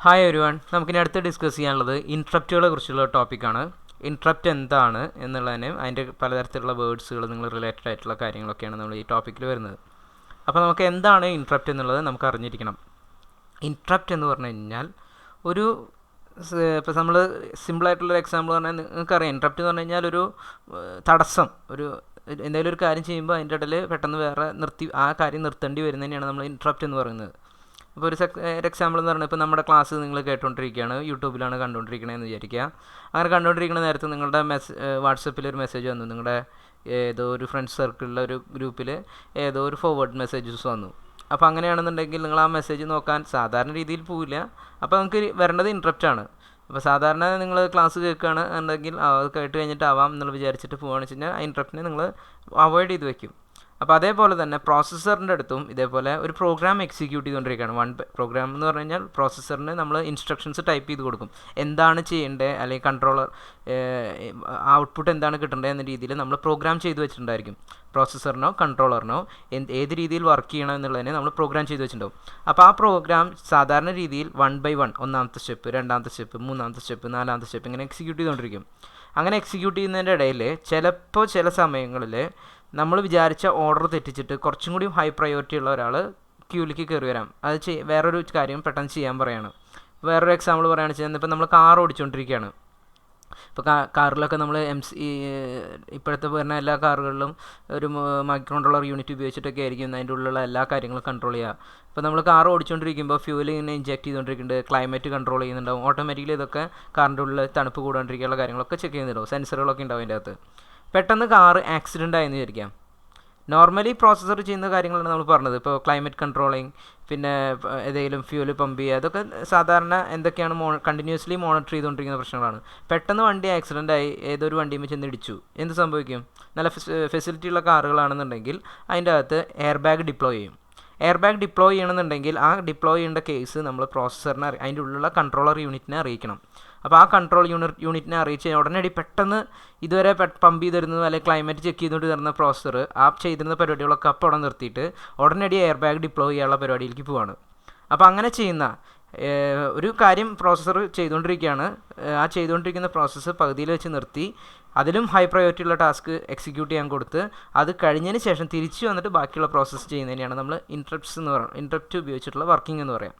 Hi everyone, നമുക്കിനി അടുത്ത് discuss ചെയ്യാനുള്ളത് ഇൻട്രപ്റ്റുകളെ കുറിച്ചുള്ള ടോപ്പിക്കാണ്. ഇൻട്രപ്റ്റ് എന്താണ് എന്നുള്ളതിന് അതിൻ്റെ പലതരത്തിലുള്ള വേർഡ്സുകൾ നിങ്ങൾ റിലേറ്റഡ് ആയിട്ടുള്ള കാര്യങ്ങളൊക്കെയാണ് നമ്മൾ ഈ ടോപ്പിക്കിൽ വരുന്നത്. അപ്പോൾ നമുക്ക് എന്താണ് ഇൻട്രപ്റ്റ് എന്നുള്ളത് നമുക്ക് അറിഞ്ഞിരിക്കണം. ഇൻട്രപ്റ്റ് എന്ന് പറഞ്ഞു കഴിഞ്ഞാൽ ഒരു ഇപ്പോൾ നമ്മൾ സിമ്പിളായിട്ടുള്ളൊരു എക്സാമ്പിൾ പറഞ്ഞാൽ നിങ്ങൾക്കറിയാം, ഇൻട്രപ്റ്റ് എന്ന് പറഞ്ഞു കഴിഞ്ഞാൽ ഒരു തടസ്സം, എന്തെങ്കിലും ഒരു കാര്യം ചെയ്യുമ്പോൾ അതിൻ്റെ ഇടയിൽ പെട്ടെന്ന് വേറെ ആ കാര്യം നിർത്തേണ്ടി വരുന്നതിനെയാണ് നമ്മൾ ഇൻട്രപ്റ്റ് എന്ന് പറയുന്നത്. ഇപ്പോൾ ഒരു എക്സാമ്പിൾ എന്ന് പറഞ്ഞാൽ ഇപ്പോൾ നമ്മുടെ ക്ലാസ് നിങ്ങൾ കേട്ടുകൊണ്ടിരിക്കുകയാണ്, യൂട്യൂബിലാണ് കണ്ടുകൊണ്ടിരിക്കണമെന്ന് വിചാരിക്കുക. അങ്ങനെ കണ്ടുകൊണ്ടിരിക്കുന്ന നേരത്ത് നിങ്ങളുടെ വാട്സപ്പിൽ ഒരു മെസ്സേജ് വന്നു, നിങ്ങളുടെ ഏതോ ഒരു ഫ്രണ്ട്സ് സർക്കിളിലെ ഒരു ഗ്രൂപ്പിൽ ഏതോ ഒരു ഫോർവേഡ് മെസ്സേജസ് വന്നു. അപ്പോൾ അങ്ങനെയാണെന്നുണ്ടെങ്കിൽ നിങ്ങൾ ആ മെസ്സേജ് നോക്കാൻ സാധാരണ രീതിയിൽ പോവില്ല. അപ്പോൾ നമുക്ക് വരേണ്ടത് ഇൻട്രപ്റ്റാണ്. അപ്പോൾ സാധാരണ നിങ്ങൾ ക്ലാസ് കേൾക്കുകയാണ് എന്നുണ്ടെങ്കിൽ അത് കേട്ട് കഴിഞ്ഞിട്ടാവാം എന്നുള്ള വിചാരിച്ചിട്ട് പോവുകയാണെന്ന് വെച്ച് കഴിഞ്ഞാൽ ആ ഇൻട്രപ്റ്റിനെ നിങ്ങൾ അവോയ്ഡ് ചെയ്ത് വയ്ക്കും. അപ്പോൾ അതേപോലെ തന്നെ പ്രോസസ്സറിൻ്റെ അടുത്തും ഇതേപോലെ ഒരു പ്രോഗ്രാം എക്സിക്യൂട്ട് ചെയ്തുകൊണ്ടിരിക്കുകയാണ്. പ്രോഗ്രാം എന്ന് പറഞ്ഞു കഴിഞ്ഞാൽ പ്രോസസ്സറിന് നമ്മൾ ഇൻസ്ട്രക്ഷൻസ് ടൈപ്പ് ചെയ്ത് കൊടുക്കും, എന്താണ് ചെയ്യേണ്ടത്, അല്ലെങ്കിൽ കൺട്രോളർ ഔട്ട്പുട്ട് എന്താണ് കിട്ടേണ്ടത് എന്ന രീതിയിൽ നമ്മൾ പ്രോഗ്രാം ചെയ്ത് വെച്ചിട്ടുണ്ടായിരിക്കും. പ്രോസസ്സറിനോ കൺട്രോളറിനോ ഏത് രീതിയിൽ വർക്ക് ചെയ്യണം എന്നുള്ളതിനെ നമ്മൾ പ്രോഗ്രാം ചെയ്ത് വെച്ചിട്ടുണ്ടാവും. അപ്പോൾ ആ പ്രോഗ്രാം സാധാരണ രീതിയിൽ 1 by 1, ഒന്നാമത്തെ സ്റ്റെപ്പ്, രണ്ടാമത്തെ സ്റ്റെപ്പ്, മൂന്നാമത്തെ സ്റ്റെപ്പ്, നാലാമത്തെ സ്റ്റെപ്പ് ഇങ്ങനെ എക്സിക്യൂട്ട് ചെയ്തുകൊണ്ടിരിക്കും. അങ്ങനെ എക്സിക്യൂട്ട് ചെയ്യുന്നതിൻ്റെ ഇടയിൽ ചില സമയങ്ങളിൽ നമ്മൾ വിചാരിച്ച ഓർഡർ തെറ്റിച്ചിട്ട് കുറച്ചും കൂടി ഹൈ പ്രയോറിറ്റി ഉള്ള ഒരാൾ ക്യൂവിലേക്ക് കയറി വരാം. അത് വേറൊരു കാര്യം പെട്ടെന്ന് ചെയ്യാൻ പറയുകയാണ്. വേറൊരു എക്സാമ്പിൾ പറയുകയാണെന്ന് വെച്ചാൽ ഇപ്പോൾ നമ്മൾ കാർ ഓടിച്ചുകൊണ്ടിരിക്കുകയാണ്. ഇപ്പോൾ കാറിലൊക്കെ നമ്മൾ ഇപ്പോഴത്തെ വരുന്ന എല്ലാ കാറുകളിലും ഒരു മൈക്രോ കൺട്രോളർ യൂണിറ്റ് ഉപയോഗിച്ചിട്ടൊക്കെ ആയിരിക്കും അതിൻ്റെ ഉള്ളിലുള്ള എല്ലാ കാര്യങ്ങളും കൺട്രോൾ ചെയ്യുക. ഇപ്പോൾ നമ്മൾ കാർ ഓടിച്ചുകൊണ്ടിരിക്കുമ്പോൾ ഫ്യൂൽ ഇങ്ങനെ ഇഞ്ചെക്ട് ചെയ്തുകൊണ്ടിരിക്കുന്നുണ്ട്, ക്ലൈമറ്റ് കൺട്രോൾ ചെയ്യുന്നുണ്ടാവും, ഓട്ടോമാറ്റിക്കലി ഇതൊക്കെ കാറിൻ്റെ ഉള്ളിൽ തണുപ്പ് കൂടാണ്ടിരിക്കാനുള്ള കാര്യങ്ങളൊക്കെ ചെക്ക് ചെയ്യുന്നുണ്ടാവും, സെൻസറുകളൊക്കെ ഉണ്ടാവും അതിൻ്റെ അകത്ത്. പെട്ടെന്ന് കാറ് ആക്സിഡൻ്റ് ആയെന്ന് വിചാരിക്കാം. നോർമലി പ്രോസസ്സർ ചെയ്യുന്ന കാര്യങ്ങളാണ് നമ്മൾ പറഞ്ഞത്. ഇപ്പോൾ ക്ലൈമറ്റ് കൺട്രോളിങ്, പിന്നെ ഏതെങ്കിലും ഫ്യൂൽ പമ്പ് ചെയ്യുക, അതൊക്കെ സാധാരണ എന്തൊക്കെയാണ് കണ്ടിന്യൂസ്ലി മോണിറ്റർ ചെയ്തുകൊണ്ടിരിക്കുന്ന പ്രശ്നങ്ങളാണ്. പെട്ടെന്ന് വണ്ടി ആക്സിഡൻ്റ് ആയി ഏതൊരു വണ്ടിയും ചെന്ന് ഇടിച്ചു, എന്ത് സംഭവിക്കും? നല്ല ഫെസിലിറ്റി ഉള്ള കാറുകളാണെന്നുണ്ടെങ്കിൽ അതിൻ്റെ അകത്ത് എയർ ബാഗ് ഡിപ്ലോയ് ചെയ്യും. എയർ ബാഗ് ഡിപ്ലോയ് ചെയ്യണമെന്നുണ്ടെങ്കിൽ ആ ഡിപ്ലോയ് ചെയ്യേണ്ട കേസ് നമ്മൾ പ്രോസസ്സറിനെ അതിൻ്റെ ഉള്ളിലുള്ള കൺട്രോളർ യൂണിറ്റിനെ അറിയിക്കണം. അപ്പോൾ ആ കൺട്രോൾ യൂണിറ്റിനെ അറിയിച്ച് ഉടനടി പെട്ടെന്ന് ഇതുവരെ പമ്പ് ചെയ്തിരുന്നത് അല്ലെങ്കിൽ ക്ലൈമറ്റ് ചെക്ക് ചെയ്തുകൊണ്ട് തരുന്ന പ്രോസസ്സർ ആ ചെയ്തിരുന്ന പരിപാടികളൊക്കെ അപ്പോൾ അവിടെ നിർത്തിയിട്ട് ഉടനടി എയർ ബാഗ് ഡിപ്ലോയ് ചെയ്യാനുള്ള പരിപാടിയിലേക്ക് പോവാണ്. അപ്പോൾ അങ്ങനെ ചെയ്യുന്ന ഒരു കാര്യം പ്രോസസ്സർ ചെയ്തുകൊണ്ടിരിക്കുകയാണ്. ആ ചെയ്തുകൊണ്ടിരിക്കുന്ന പ്രോസസ്സ് പകുതിയിൽ വെച്ച് നിർത്തി അതിലും ഹൈ പ്രയോറിറ്റി ഉള്ള ടാസ്ക് എക്സിക്യൂട്ട് ചെയ്യാൻ കൊടുത്ത് അത് കഴിഞ്ഞതിന് ശേഷം തിരിച്ചു വന്നിട്ട് ബാക്കിയുള്ള പ്രോസസ്സ് ചെയ്യുന്നതിനെയാണ് നമ്മൾ ഇൻട്രപ്റ്റ്സ് എന്ന് പറയുന്നത്, ഇൻട്രപ്റ്റ് ഉപയോഗിച്ചിട്ടുള്ള വർക്കിംഗ് എന്ന് പറയാം.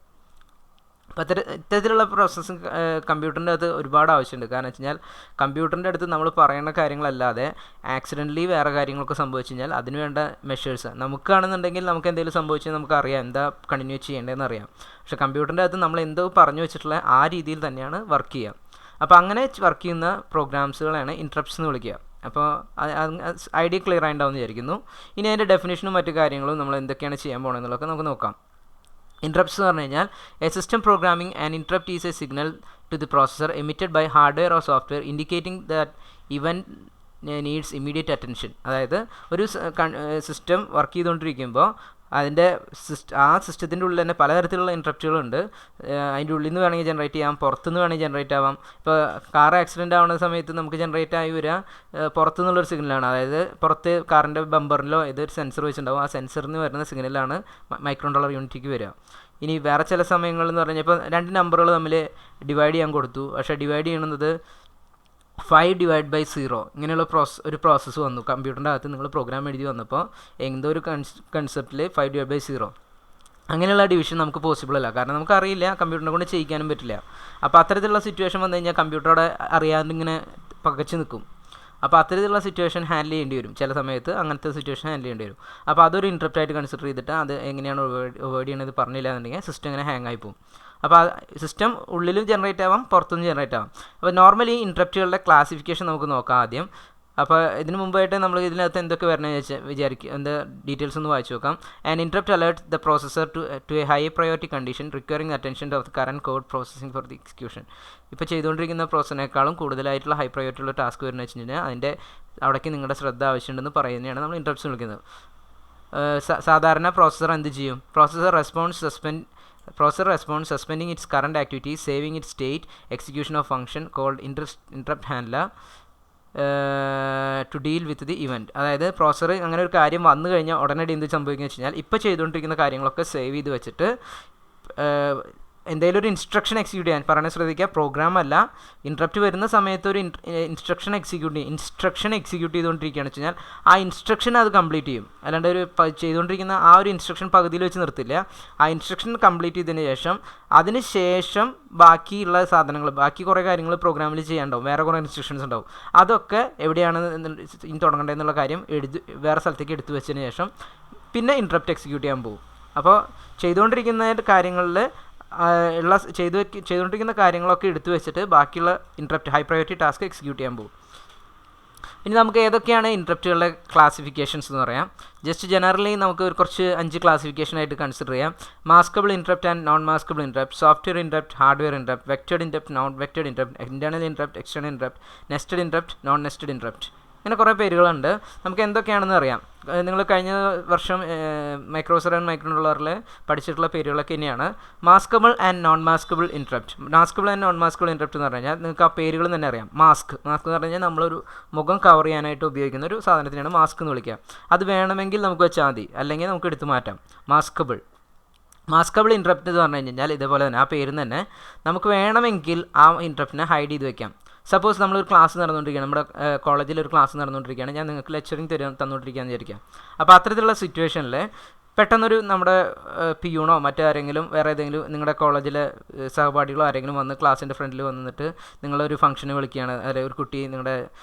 അപ്പോൾ ഇത്തരത്തിലുള്ള പ്രോസസ്സിങ് കമ്പ്യൂട്ടറിൻ്റെ അടുത്ത് ഒരുപാട് ആവശ്യമുണ്ട്. കാരണം വെച്ച് കഴിഞ്ഞാൽ കമ്പ്യൂട്ടറിൻ്റെ അടുത്ത് നമ്മൾ പറയുന്ന കാര്യങ്ങളല്ലാതെ ആക്സിഡൻ്റലി വേറെ കാര്യങ്ങളൊക്കെ സംഭവിച്ചു കഴിഞ്ഞാൽ അതിന് വേണ്ട മെഷേഴ്സ് നമുക്കാണെന്നുണ്ടെങ്കിൽ നമുക്ക് എന്തെങ്കിലും സംഭവിച്ചാൽ നമുക്കറിയാം എന്താ കണ്ടിന്യൂ ചെയ്യേണ്ടതെന്ന് അറിയാം. പക്ഷേ കമ്പ്യൂട്ടറിൻ്റെ അകത്ത് നമ്മൾ എന്തോ പറഞ്ഞു വെച്ചിട്ടുള്ള ആ രീതിയിൽ തന്നെയാണ് വർക്ക് ചെയ്യുക. അപ്പോൾ അങ്ങനെ വർക്ക് ചെയ്യുന്ന പ്രോഗ്രാംസുകളാണ് ഇൻട്രപ്റ്റ്സ് എന്ന് വിളിക്കുക. അപ്പോൾ ഐഡിയ ക്ലിയർ ആയിട്ടുണ്ടാവും എന്ന് വിചാരിക്കുന്നു. ഇനി അതിൻ്റെ ഡെഫിനേഷനും മറ്റു കാര്യങ്ങളും നമ്മൾ എന്തൊക്കെയാണ് ചെയ്യാൻ പോകുന്നതെന്നുള്ളതൊക്കെ നമുക്ക് നോക്കാം. Interrupts എന്ന് പറഞ്ഞു കഴിഞ്ഞാൽ a system programming and interrupt is a signal to the processor emitted by hardware or software indicating that event needs immediate attention. അതായത് ഒരു സിസ്റ്റം വർക്ക് ചെയ്തുകൊണ്ടിരിക്കുമ്പോൾ അതിൻ്റെ ആ സിസ്റ്റത്തിൻ്റെ ഉള്ളിൽ തന്നെ പലതരത്തിലുള്ള ഇൻട്രപ്റ്റുകളുണ്ട്. അതിൻ്റെ ഉള്ളിൽ നിന്ന് വേണമെങ്കിൽ ജനറേറ്റ് ചെയ്യാം, പുറത്തുനിന്ന് വേണമെങ്കിൽ ജനറേറ്റ് ആവാം. ഇപ്പോൾ കാർ ആക്സിഡൻ്റ് ആവുന്ന സമയത്ത് നമുക്ക് ജനറേറ്റ് ആയി വരിക പുറത്തുനിന്നുള്ളൊരു സിഗ്നലാണ്. അതായത് പുറത്ത് കാറിൻ്റെ ബമ്പറിലോ ഏതൊരു സെൻസർ വെച്ചിട്ടുണ്ടാവും, ആ സെൻസറിൽ നിന്ന് വരുന്ന സിഗ്നലാണ് മൈക്രോ കൺട്രോളർ യൂണിറ്റിക്ക് വരിക. ഇനി വേറെ ചില സമയങ്ങളെന്ന് പറഞ്ഞാൽ ഇപ്പോൾ രണ്ട് നമ്പറുകൾ തമ്മിൽ ഡിവൈഡ് ചെയ്യാൻ കൊടുത്തു, പക്ഷേ ഡിവൈഡ് ചെയ്യണത് 5/0 ഇങ്ങനെയുള്ള ഒരു പ്രോസസ്സ് വന്നു. കമ്പ്യൂട്ടറിൻ്റെ അകത്ത് നിങ്ങൾ പ്രോഗ്രാം എഴുതി വന്നപ്പോൾ എന്തോ ഒരു കൺസെപ്റ്റിൽ 5/0 അങ്ങനെയുള്ള ഡിവിഷൻ നമുക്ക് പോസിബിൾ അല്ല. കാരണം നമുക്കറിയില്ല, കമ്പ്യൂട്ടറിനെ കൊണ്ട് ചെയ്യിക്കാനും പറ്റില്ല. അപ്പോൾ അത്തരത്തിലുള്ള സിറ്റുവേഷൻ വന്നു കഴിഞ്ഞാൽ കമ്പ്യൂട്ടറോടെ അറിയാതെ ഇങ്ങനെ പകച്ച് നിൽക്കും. അപ്പോൾ അത്തരത്തിലുള്ള സിറ്റുവേഷൻ ഹാൻഡിൽ ചെയ്യേണ്ടി വരും. ചില സമയത്ത് അങ്ങനത്തെ സിറ്റുവേഷൻ ഹാൻഡിൽ ചെയ്യേണ്ടി വരും. അപ്പോൾ അതൊരു ഇൻട്രപ്റ്റായിട്ട് കൺസിഡർ ചെയ്തിട്ട് അത് എങ്ങനെയാണ് അവോയ്ഡ് ചെയ്യണത് പറഞ്ഞില്ല എന്നുണ്ടെങ്കിൽ സിസ്റ്റം ഇങ്ങനെ ഹാങ് ആയി പോകും. അപ്പോൾ ആ സിസ്റ്റം ഉള്ളിലും ജനറേറ്റ് ആവാം, പുറത്തുനിന്ന് ജനറേറ്റ് ആവാം. അപ്പോൾ നോർമലി ഇൻട്രപ്റ്റുകളുടെ ക്ലാസിഫിക്കേഷൻ നമുക്ക് നോക്കാം ആദ്യം. അപ്പോൾ ഇതിന് മുമ്പായിട്ട് നമ്മൾ ഇതിനകത്ത് എന്തൊക്കെ വരണമെന്ന് വിചാരിക്കുക, എന്താ ഡീറ്റെയിൽസ് ഒന്ന് വായിച്ചു നോക്കാം. And interrupt alert the processor to a high priority condition requiring attention of the current code processing for the execution. ഇപ്പോൾ ചെയ്തുകൊണ്ടിരിക്കുന്ന പ്രോസസ്സിനേക്കാളും കൂടുതലായിട്ടുള്ള ഹൈ പ്രയോറിറ്റി ഉള്ള ടാസ്ക് വരുന്നത് വെച്ച് കഴിഞ്ഞാൽ അതിൻ്റെ അവിടേക്ക് നിങ്ങളുടെ ശ്രദ്ധ ആവശ്യമുണ്ടെന്ന് പറയുന്നതാണ് നമ്മൾ ഇൻട്രപ്റ്റ്സ് വിളിക്കുന്നത്. സാധാരണ പ്രോസസ്സർ എന്ത് ചെയ്യും? Processor responds suspending its current activity, saving its state, execution of function called interrupt handler to deal with the event. അതായത് പ്രോസസ്സർ അങ്ങനെ ഒരു കാര്യം വന്നു കഴിഞ്ഞാൽ ഉടനടി എന്ത് സംഭവിക്കുന്നത് വെച്ച് കഴിഞ്ഞാൽ ഇപ്പോൾ ചെയ്തുകൊണ്ടിരിക്കുന്ന കാര്യങ്ങളൊക്കെ സേവ് ചെയ്ത് വെച്ചിട്ട് എന്തെങ്കിലും ഒരു ഇൻസ്ട്രക്ഷൻ എക്സിക്യൂട്ട് ചെയ്യാൻ പറയുന്നത് ശ്രദ്ധിക്കുക, പ്രോഗ്രാം അല്ല. ഇൻട്രപ്റ്റ് വരുന്ന സമയത്ത് ഒരു ഇൻസ്ട്രക്ഷൻ എക്സിക്യൂട്ട് ചെയ്തുകൊണ്ടിരിക്കുകയാണ് വെച്ച് കഴിഞ്ഞാൽ ആ ഇൻസ്ട്രക്ഷൻ അത് കംപ്ലീറ്റ് ചെയ്യും. അല്ലാണ്ട് ഒരു ചെയ്തുകൊണ്ടിരിക്കുന്ന ആ ഒരു ഇൻസ്ട്രക്ഷൻ പകുതിയിൽ വെച്ച് നിർത്തില്ല. ആ ഇൻസ്ട്രക്ഷൻ കംപ്ലീറ്റ് ചെയ്തതിന് ശേഷം അതിന് ശേഷം ബാക്കിയുള്ള സാധനങ്ങൾ, ബാക്കി കുറേ കാര്യങ്ങൾ പ്രോഗ്രാമിൽ ചെയ്യാനുണ്ടാവും, വേറെ കുറേ ഇൻസ്ട്രക്ഷൻസ് ഉണ്ടാവും. അതൊക്കെ എവിടെയാണ് ഇനി തുടങ്ങേണ്ടതെന്നുള്ള കാര്യം വേറെ സ്ഥലത്തേക്ക് എടുത്തു വെച്ചതിന് ശേഷം പിന്നെ ഇൻട്രപ്റ്റ് എക്സിക്യൂട്ട് ചെയ്യാൻ പോകും. അപ്പോൾ ചെയ്തുകൊണ്ടിരിക്കുന്ന കാര്യങ്ങളിൽ ചെയ്തുകൊണ്ടിരിക്കുന്ന കാര്യങ്ങളൊക്കെ എടുത്തു വെച്ചിട്ട് ബാക്കിയുള്ള interrupt high priority task execute ചെയ്യാൻ പോകും. ഇനി നമുക്ക് ഏതൊക്കെയാണ് ഇൻട്രപ്റ്റുകളുടെ ക്ലാസിഫിക്കേഷൻസ് എന്ന് പറയാം. ജസ്റ്റ് ജനറലി നമുക്ക് കുറച്ച് 5 ക്ലാസിഫിക്കേഷനായിട്ട് കൺസിഡർ ചെയ്യാം. Maskable interrupt and non maskable interrupt, software interrupt, hardware interrupt, vectored interrupt, non vectored interrupt, internal interrupt, external interrupt, nested interrupt, non nested interrupt. ഇങ്ങനെ കുറേ പേരുകളുണ്ട്. നമുക്ക് എന്തൊക്കെയാണെന്ന് അറിയാം. നിങ്ങൾ കഴിഞ്ഞ വർഷം മൈക്രോസർ ആൻഡ് മൈക്രോകൺട്രോളറിൽ പഠിച്ചിട്ടുള്ള പേരുകളൊക്കെ തന്നെയാണ്. Maskable and non maskable interrupt. Maskable and non maskable interrupt എന്ന് പറഞ്ഞു കഴിഞ്ഞാൽ നിങ്ങൾക്ക് ആ പേരുകൾ തന്നെ അറിയാം. മാസ്ക് എന്ന് പറഞ്ഞു കഴിഞ്ഞാൽ നമ്മളൊരു മുഖം കവർ ചെയ്യാനായിട്ട് ഉപയോഗിക്കുന്ന ഒരു സാധനത്തിനാണ് മാസ്ക് എന്ന് വിളിക്കുക. അത് വേണമെങ്കിൽ നമുക്ക് വെച്ചാൽ മതി, അല്ലെങ്കിൽ നമുക്ക് എടുത്തു മാറ്റാം. മാസ്കബിൾ ഇൻട്രപ്റ്റ് എന്ന് പറഞ്ഞു കഴിഞ്ഞാൽ ഇതേപോലെ തന്നെ ആ പേര് തന്നെ നമുക്ക് വേണമെങ്കിൽ ആ ഇൻട്രപ്റ്റിനെ ഹൈഡ് ചെയ്ത് വെക്കാം. സപ്പോസ് നമ്മളൊരു ക്ലാസ് നടന്നുകൊണ്ടിരിക്കുകയാണ്, നമ്മുടെ കോളേജിൽ ഒരു ക്ലാസ് നടന്നുകൊണ്ടിരിക്കുകയാണ്, ഞാൻ നിങ്ങൾക്ക് ലെക്ചറിങ് തന്നുകൊണ്ടിരിക്കുകയെന്ന് വിചാരിക്കാം. അപ്പോൾ അത്തരത്തിലുള്ള സിറ്റുവേഷനിൽ പെട്ടെന്നൊരു നമ്മുടെ പിയൂണോ മറ്റാരെങ്കിലും വേറെ ഏതെങ്കിലും നിങ്ങളുടെ കോളേജിലെ സഹപാഠികളോ ആരെങ്കിലും വന്ന് ക്ലാസ്സിൻ്റെ ഫ്രണ്ടിൽ വന്നിട്ട് നിങ്ങളൊരു ഫംഗ്ഷന് വിളിക്കുകയാണ്, അല്ലെങ്കിൽ ഒരു കുട്ടി നിങ്ങളുടെ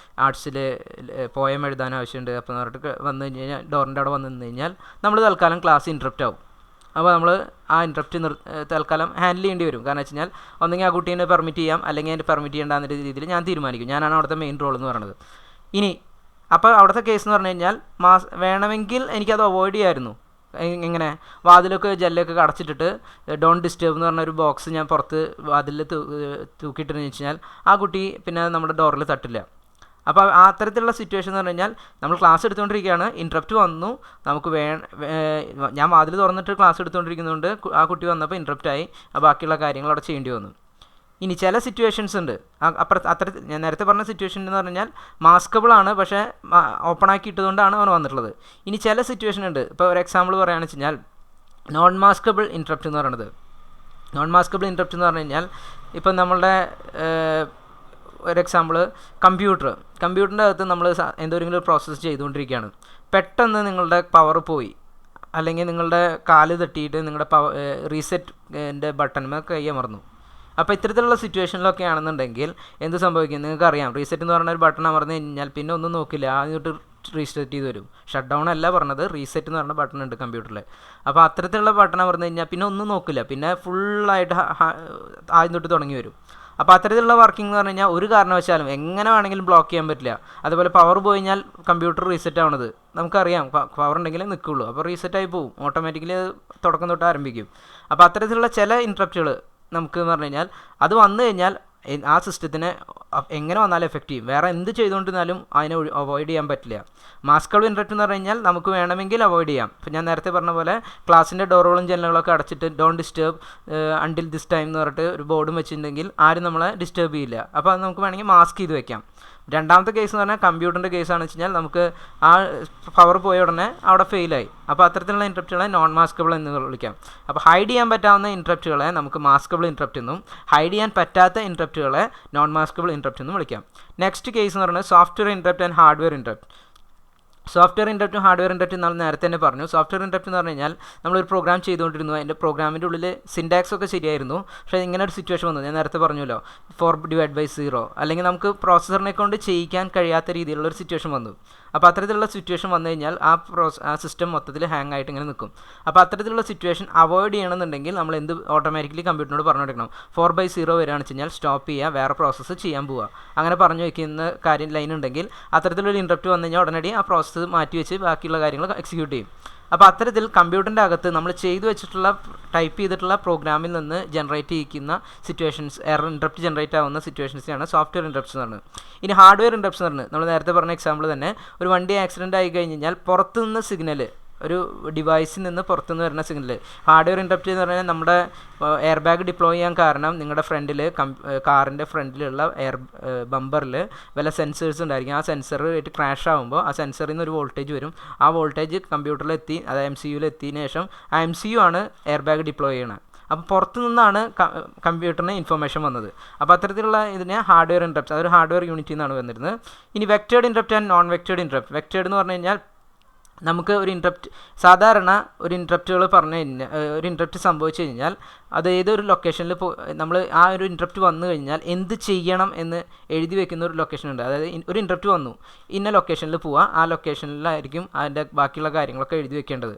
ആർട്സിൽ പോയം എഴുതാൻ ആവശ്യമുണ്ട് അപ്പോൾ പറഞ്ഞിട്ട് വന്നു കഴിഞ്ഞാൽ ഡോറിൻ്റെ അവിടെ വന്നു നിന്ന് കഴിഞ്ഞാൽ നമ്മൾ തൽക്കാലം ക്ലാസ് ഇൻട്രപ്റ്റ് ആവും. അപ്പോൾ നമ്മൾ ആ ഇൻട്രപ്റ്റ് തൽക്കാലം ഹാൻഡിൽ ചെയ്യേണ്ടി വരും. കാരണം വെച്ച് കഴിഞ്ഞാൽ ഒന്നെങ്കിൽ ആ കുട്ടീനെ പെർമിറ്റ് ചെയ്യാം, അല്ലെങ്കിൽ അതിൻ്റെ പെർമിറ്റ് ചെയ്യേണ്ട രീതിയിൽ ഞാൻ തീരുമാനിക്കും. ഞാനാണ് അവിടുത്തെ മെയിൻ റോൾ എന്ന് പറയുന്നത്. ഇനി അപ്പോൾ അവിടുത്തെ കേസ് എന്ന് പറഞ്ഞു കഴിഞ്ഞാൽ വേണമെങ്കിൽ എനിക്കത് അവോയ്ഡ് ചെയ്യാമായിരുന്നു. എങ്ങനെ, വാതിലൊക്കെ ജെല്ലൊക്കെ അടച്ചിട്ടിട്ട് ഡോണ്ട് ഡിസ്റ്റർബ് എന്ന് പറഞ്ഞൊരു ബോക്സ് ഞാൻ പുറത്ത് വാതിലിൽ തൂക്കിയിട്ടെന്ന് വെച്ച് കഴിഞ്ഞാൽ ആ കുട്ടി പിന്നെ നമ്മുടെ ഡോറിൽ തട്ടില്ല. അപ്പോൾ ആ അത്തരത്തിലുള്ള സിറ്റുവേഷൻ എന്ന് പറഞ്ഞു കഴിഞ്ഞാൽ നമ്മൾ ക്ലാസ് എടുത്തുകൊണ്ടിരിക്കുകയാണ്, ഇൻട്രപ്റ്റ് വന്നു, നമുക്ക് ഞാൻ വാതിൽ തുറന്നിട്ട് ക്ലാസ് എടുത്തുകൊണ്ടിരിക്കുന്നതുകൊണ്ട് ആ കുട്ടി വന്നപ്പോൾ ഇൻട്രപ്റ്റായി, ബാക്കിയുള്ള കാര്യങ്ങൾ അവിടെ ചെയ്യേണ്ടി വന്നു. ഇനി ചില സിറ്റുവേഷൻസ് ഉണ്ട്, ഞാൻ നേരത്തെ പറഞ്ഞ സിറ്റുവേഷൻ എന്ന് പറഞ്ഞാൽ മാസ്കബിൾ ആണ്, പക്ഷേ ഓപ്പൺ ആക്കി ഇട്ടതുകൊണ്ടാണ് അവൻ വന്നിട്ടുള്ളത്. ഇനി ചില സിറ്റുവേഷൻ ഉണ്ട്. ഇപ്പോൾ ഒരു എക്സാമ്പിൾ പറയുകയാണെന്ന് വെച്ച് കഴിഞ്ഞാൽ നോൺ മാസ്കബിൾ ഇൻട്രപ്റ്റ് എന്ന് പറയുന്നത്. നോൺ മാസ്കബിൾ ഇൻട്രപ്റ്റ് എന്ന് പറഞ്ഞു കഴിഞ്ഞാൽ ഇപ്പം നമ്മളുടെ ഒരു എക്സാമ്പിൾ കമ്പ്യൂട്ടറിൻ്റെ അകത്ത് നമ്മൾ എന്തെങ്കിലും ഒരു പ്രോസസ്സ് ചെയ്തുകൊണ്ടിരിക്കുകയാണ്, പെട്ടെന്ന് നിങ്ങളുടെ പവർ പോയി, അല്ലെങ്കിൽ നിങ്ങളുടെ കാല് തട്ടിയിട്ട് നിങ്ങളുടെ റീസെറ്റിൻ്റെ ബട്ടൺ കൈയമർന്നു. അപ്പോൾ ഇത്തരത്തിലുള്ള സിറ്റുവേഷനിലൊക്കെ ആണെന്നുണ്ടെങ്കിൽ എന്ത് സംഭവിക്കും നിങ്ങൾക്കറിയാം. റീസെറ്റ് എന്ന് പറഞ്ഞ ഒരു ബട്ടൺ അമർന്നു കഴിഞ്ഞാൽ പിന്നെ ഒന്നും നോക്കില്ല, ആദ്യമായിട്ട് റീസെറ്റ് ചെയ്ത് വരും. ഷട്ട് ഡൗൺ അല്ല പറഞ്ഞത്, റീസെറ്റ് എന്ന് പറഞ്ഞ ബട്ടൺ ഉണ്ട് കമ്പ്യൂട്ടറിൽ. അപ്പോൾ അത്തരത്തിലുള്ള ബട്ടൺ അമർന്നു കഴിഞ്ഞാൽ പിന്നെ ഒന്നും നോക്കില്ല, പിന്നെ ഫുള്ളായിട്ട് ആദ്യം തൊട്ട് തുടങ്ങി വരും. അപ്പോൾ അത്തരത്തിലുള്ള വർക്കിംഗ് എന്ന് പറഞ്ഞു കഴിഞ്ഞാൽ ഒരു കാരണവശാലും എങ്ങനെ വേണമെങ്കിലും ബ്ലോക്ക് ചെയ്യാൻ പറ്റില്ല. അതുപോലെ പവർ പോയി കഴിഞ്ഞാൽ കമ്പ്യൂട്ടർ റീസെറ്റ് ആവണത് നമുക്കറിയാം, പവർ ഉണ്ടെങ്കിലേ നിൽക്കുള്ളൂ. അപ്പോൾ റീസെറ്റായി പോകും, ഓട്ടോമാറ്റിക്കലി തുടക്കം തൊട്ട് ആരംഭിക്കും. അപ്പോൾ അത്തരത്തിലുള്ള ചില ഇൻട്രപ്റ്റുകൾ നമുക്ക് എന്ന് പറഞ്ഞു കഴിഞ്ഞാൽ അത് വന്നു കഴിഞ്ഞാൽ ആ സിസ്റ്റത്തിനെ എങ്ങനെ വന്നാലും എഫക്റ്റ് ചെയ്യും. വേറെ എന്ത് ചെയ്തുകൊണ്ടിരുന്നാലും അതിനെ അവോയ്ഡ് ചെയ്യാൻ പറ്റില്ല. മാസ്കബിൾ ഇൻട്രപ്റ്റ് എന്ന് പറഞ്ഞു കഴിഞ്ഞാൽ നമുക്ക് വേണമെങ്കിൽ അവോയ്ഡ് ചെയ്യാം. ഇപ്പോൾ ഞാൻ നേരത്തെ പറഞ്ഞ പോലെ ക്ലാസ്സിൻ്റെ ഡോറുകളും ജനലുകളൊക്കെ അടച്ചിട്ട് don't disturb until this time എന്ന് പറഞ്ഞിട്ട് ഒരു ബോർഡും വെച്ചിട്ടുണ്ടെങ്കിൽ ആരും നമ്മളെ ഡിസ്റ്റർബ് ചെയ്യില്ല. അപ്പോൾ അത് നമുക്ക് വേണമെങ്കിൽ മാസ്ക് ചെയ്ത് വെക്കാം. രണ്ടാമത്തെ കേസ് എന്ന് പറഞ്ഞാൽ കമ്പ്യൂട്ടറിൻ്റെ കേസാണെന്ന് വെച്ച് കഴിഞ്ഞാൽ നമുക്ക് ആ പവർ പോയ ഉടനെ അവിടെ ഫെയിലായി. അപ്പോൾ അത്തരത്തിലുള്ള ഇൻട്രപ്റ്റുകളെ നോൺ മാസ്കബിൾ എന്ന് വിളിക്കാം. അപ്പോൾ ഹൈഡ് ചെയ്യാൻ പറ്റാവുന്ന ഇൻട്രപ്റ്റുകളെ നമുക്ക് മാസ്കബിൾ ഇൻട്രപ്റ്റ് എന്നും ഹൈഡ് ചെയ്യാൻ പറ്റാത്ത ഇൻട്രപ്റ്റുകളെ നോൺ മാസ്കബിൾ ഇൻട്രപ്റ്റ് എന്നും വിളിക്കാം. നെക്സ്റ്റ് കേസ് എന്ന് പറയുന്നത് software interrupt and hardware interrupt. Software ഇൻട്രപ്റ്റും ഹാർഡ്വെയർ ഇൻട്രപ്റ്റും നമ്മൾ നേരത്തെ തന്നെ പറഞ്ഞു. സോഫ്റ്റ്വെയർ ഇൻട്രപ്റ്റ് എന്ന് പറഞ്ഞു കഴിഞ്ഞാൽ നമ്മളൊരു പ്രോഗ്രാം ചെയ്തുകൊണ്ടിരുന്നു, അതിൻ്റെ പ്രോഗ്രാമിൻ്റെ ഉള്ളിൽ സിൻടാക്സ് ഒക്കെ ശരിയായിരുന്നു, പക്ഷേ ഇങ്ങനെ ഒരു സിറ്റുവേഷൻ വന്നു. ഞാൻ നേരത്തെ പറഞ്ഞല്ലോ 4/0, അല്ലെങ്കിൽ നമുക്ക് പ്രോസസ്സറിനെ കൊണ്ട് ചെയ്യിക്കാൻ കഴിയാത്ത രീതിയിലുള്ള ഒരു സിറ്റുവേഷൻ വന്നു. അപ്പോൾ അത്തരത്തിലുള്ള സിറ്റുവേഷൻ വന്നു കഴിഞ്ഞാൽ ആ സിസ്റ്റം മൊത്തത്തിൽ ഹാങ് ആയിട്ട് ഇങ്ങനെ നിൽക്കും. അപ്പോൾ അത്തരത്തിലുള്ള സിറ്റുവേഷൻ അവോയ്ഡ് ചെയ്യണമെന്നുണ്ടെങ്കിൽ നമ്മൾ എന്ത് ഓട്ടോമാറ്റിക്കലി കമ്പ്യൂട്ടറിനോട് പറഞ്ഞു കൊടുക്കണം. 4/0 വരികയാണെന്ന് വെച്ച് കഴിഞ്ഞാൽ സ്റ്റോപ്പ് ചെയ്യുക, വേറെ പ്രോസസ്സ് ചെയ്യാൻ പോവുക, അങ്ങനെ പറഞ്ഞു വയ്ക്കുന്ന കാര്യം ലൈൻ ഉണ്ടെങ്കിൽ അത്തരത്തിലൊരു ഇൻട്രപ്റ്റ് വന്നു കഴിഞ്ഞാൽ ഉടനടി ആ പ്രോസസ്സ് മാറ്റി വെച്ച് ബാക്കിയുള്ള കാര്യങ്ങൾ എക്സിക്യൂട്ട് ചെയ്യും. അപ്പോൾ അത്തരത്തിൽ കമ്പ്യൂട്ടറിൻ്റെ അകത്ത് നമ്മൾ ചെയ്തു വെച്ചിട്ടുള്ള ടൈപ്പ് ചെയ്തിട്ടുള്ള പ്രോഗ്രാമിൽ നിന്ന് ജനറേറ്റ് ചെയ്യിക്കുന്ന സിറ്റുവേഷൻസ്, ഇൻട്രപ്റ്റ് ജനറേറ്റ് ആവുന്ന സിറ്റുവേഷൻസാണ് സോഫ്റ്റ്വെയർ ഇൻട്രപ്റ്റ്സ് എന്ന് പറയുന്നത്. ഇനി ഹാർഡ്വെയർ ഇൻട്രപ്റ്റ്സ് എന്ന് പറഞ്ഞത് നമ്മൾ നേരത്തെ പറഞ്ഞ എക്സാമ്പിൾ തന്നെ, ഒരു വണ്ടി ആക്സിഡൻറ്റ് ആയി കഴിഞ്ഞ് കഴിഞ്ഞാൽ പുറത്തുനിന്ന് സിഗ്നൽ, ഒരു ഡിവൈസിൽ നിന്ന് പുറത്തുനിന്ന് വരുന്ന സിഗ്നൽ. ഹാർഡ്വെയർ ഇൻട്രപ്റ്റ് എന്ന് പറഞ്ഞാൽ നമ്മുടെ എയർ ബാഗ് ഡിപ്ലോയ് ചെയ്യാൻ കാരണം നിങ്ങളുടെ ഫ്രണ്ടിൽ കാറിൻ്റെ ഫ്രണ്ടിലുള്ള ബമ്പറിൽ വല്ല സെൻസേഴ്സ് ഉണ്ടായിരിക്കും. ആ സെൻസറായിട്ട് ക്രാഷ് ആകുമ്പോൾ ആ സെൻസറിൽ നിന്ന് ഒരു വോൾട്ടേജ് വരും. ആ വോൾട്ടേജ് കമ്പ്യൂട്ടറിലെത്തി, അത് MCUവിൽ എത്തിയതിന് ശേഷം ആ MCU ആണ് എയർ ബാഗ് ഡിപ്ലോയ് ചെയ്യണത്. അപ്പോൾ പുറത്തു നിന്നാണ് കമ്പ്യൂട്ടറിന് ഇൻഫർമേഷൻ വന്നത്. അപ്പോൾ അത്തരത്തിലുള്ള ഇതിനെ ഹാർഡ്വെയർ ഇൻട്രപ്റ്റ്, അതൊരു ഹാർഡ്വെയർ യൂണിറ്റിൽ നിന്നാണ് വന്നിരുന്നത്. ഇനി വെക്റ്റേർഡ് ഇൻട്രപ്റ്റ് ആൻഡ് നോൺ വെക്റ്റേർഡ് ഇൻട്രപ്റ്റ്. വെക്റ്റേർഡ് എന്ന് പറഞ്ഞു കഴിഞ്ഞാൽ നമുക്ക് ഒരു ഇൻട്രപ്റ്റ്, സാധാരണ ഒരു ഇൻട്രപ്റ്റുകൾ പറഞ്ഞു കഴിഞ്ഞാൽ, ഒരു ഇൻട്രപ്റ്റ് സംഭവിച്ചു കഴിഞ്ഞാൽ അത് ഏതൊരു ലൊക്കേഷനിൽ നമ്മൾ ആ ഒരു ഇൻട്രപ്റ്റ് വന്നു കഴിഞ്ഞാൽ എന്ത് ചെയ്യണം എന്ന് എഴുതി വെക്കുന്ന ഒരു ലൊക്കേഷൻ ഉണ്ട്. അതായത് ഒരു ഇൻട്രപ്റ്റ് വന്നു, ഇന്ന ലൊക്കേഷനിൽ പോവുക, ആ ലൊക്കേഷനിലായിരിക്കും അതിൻ്റെ ബാക്കിയുള്ള കാര്യങ്ങളൊക്കെ എഴുതി വെക്കേണ്ടത്.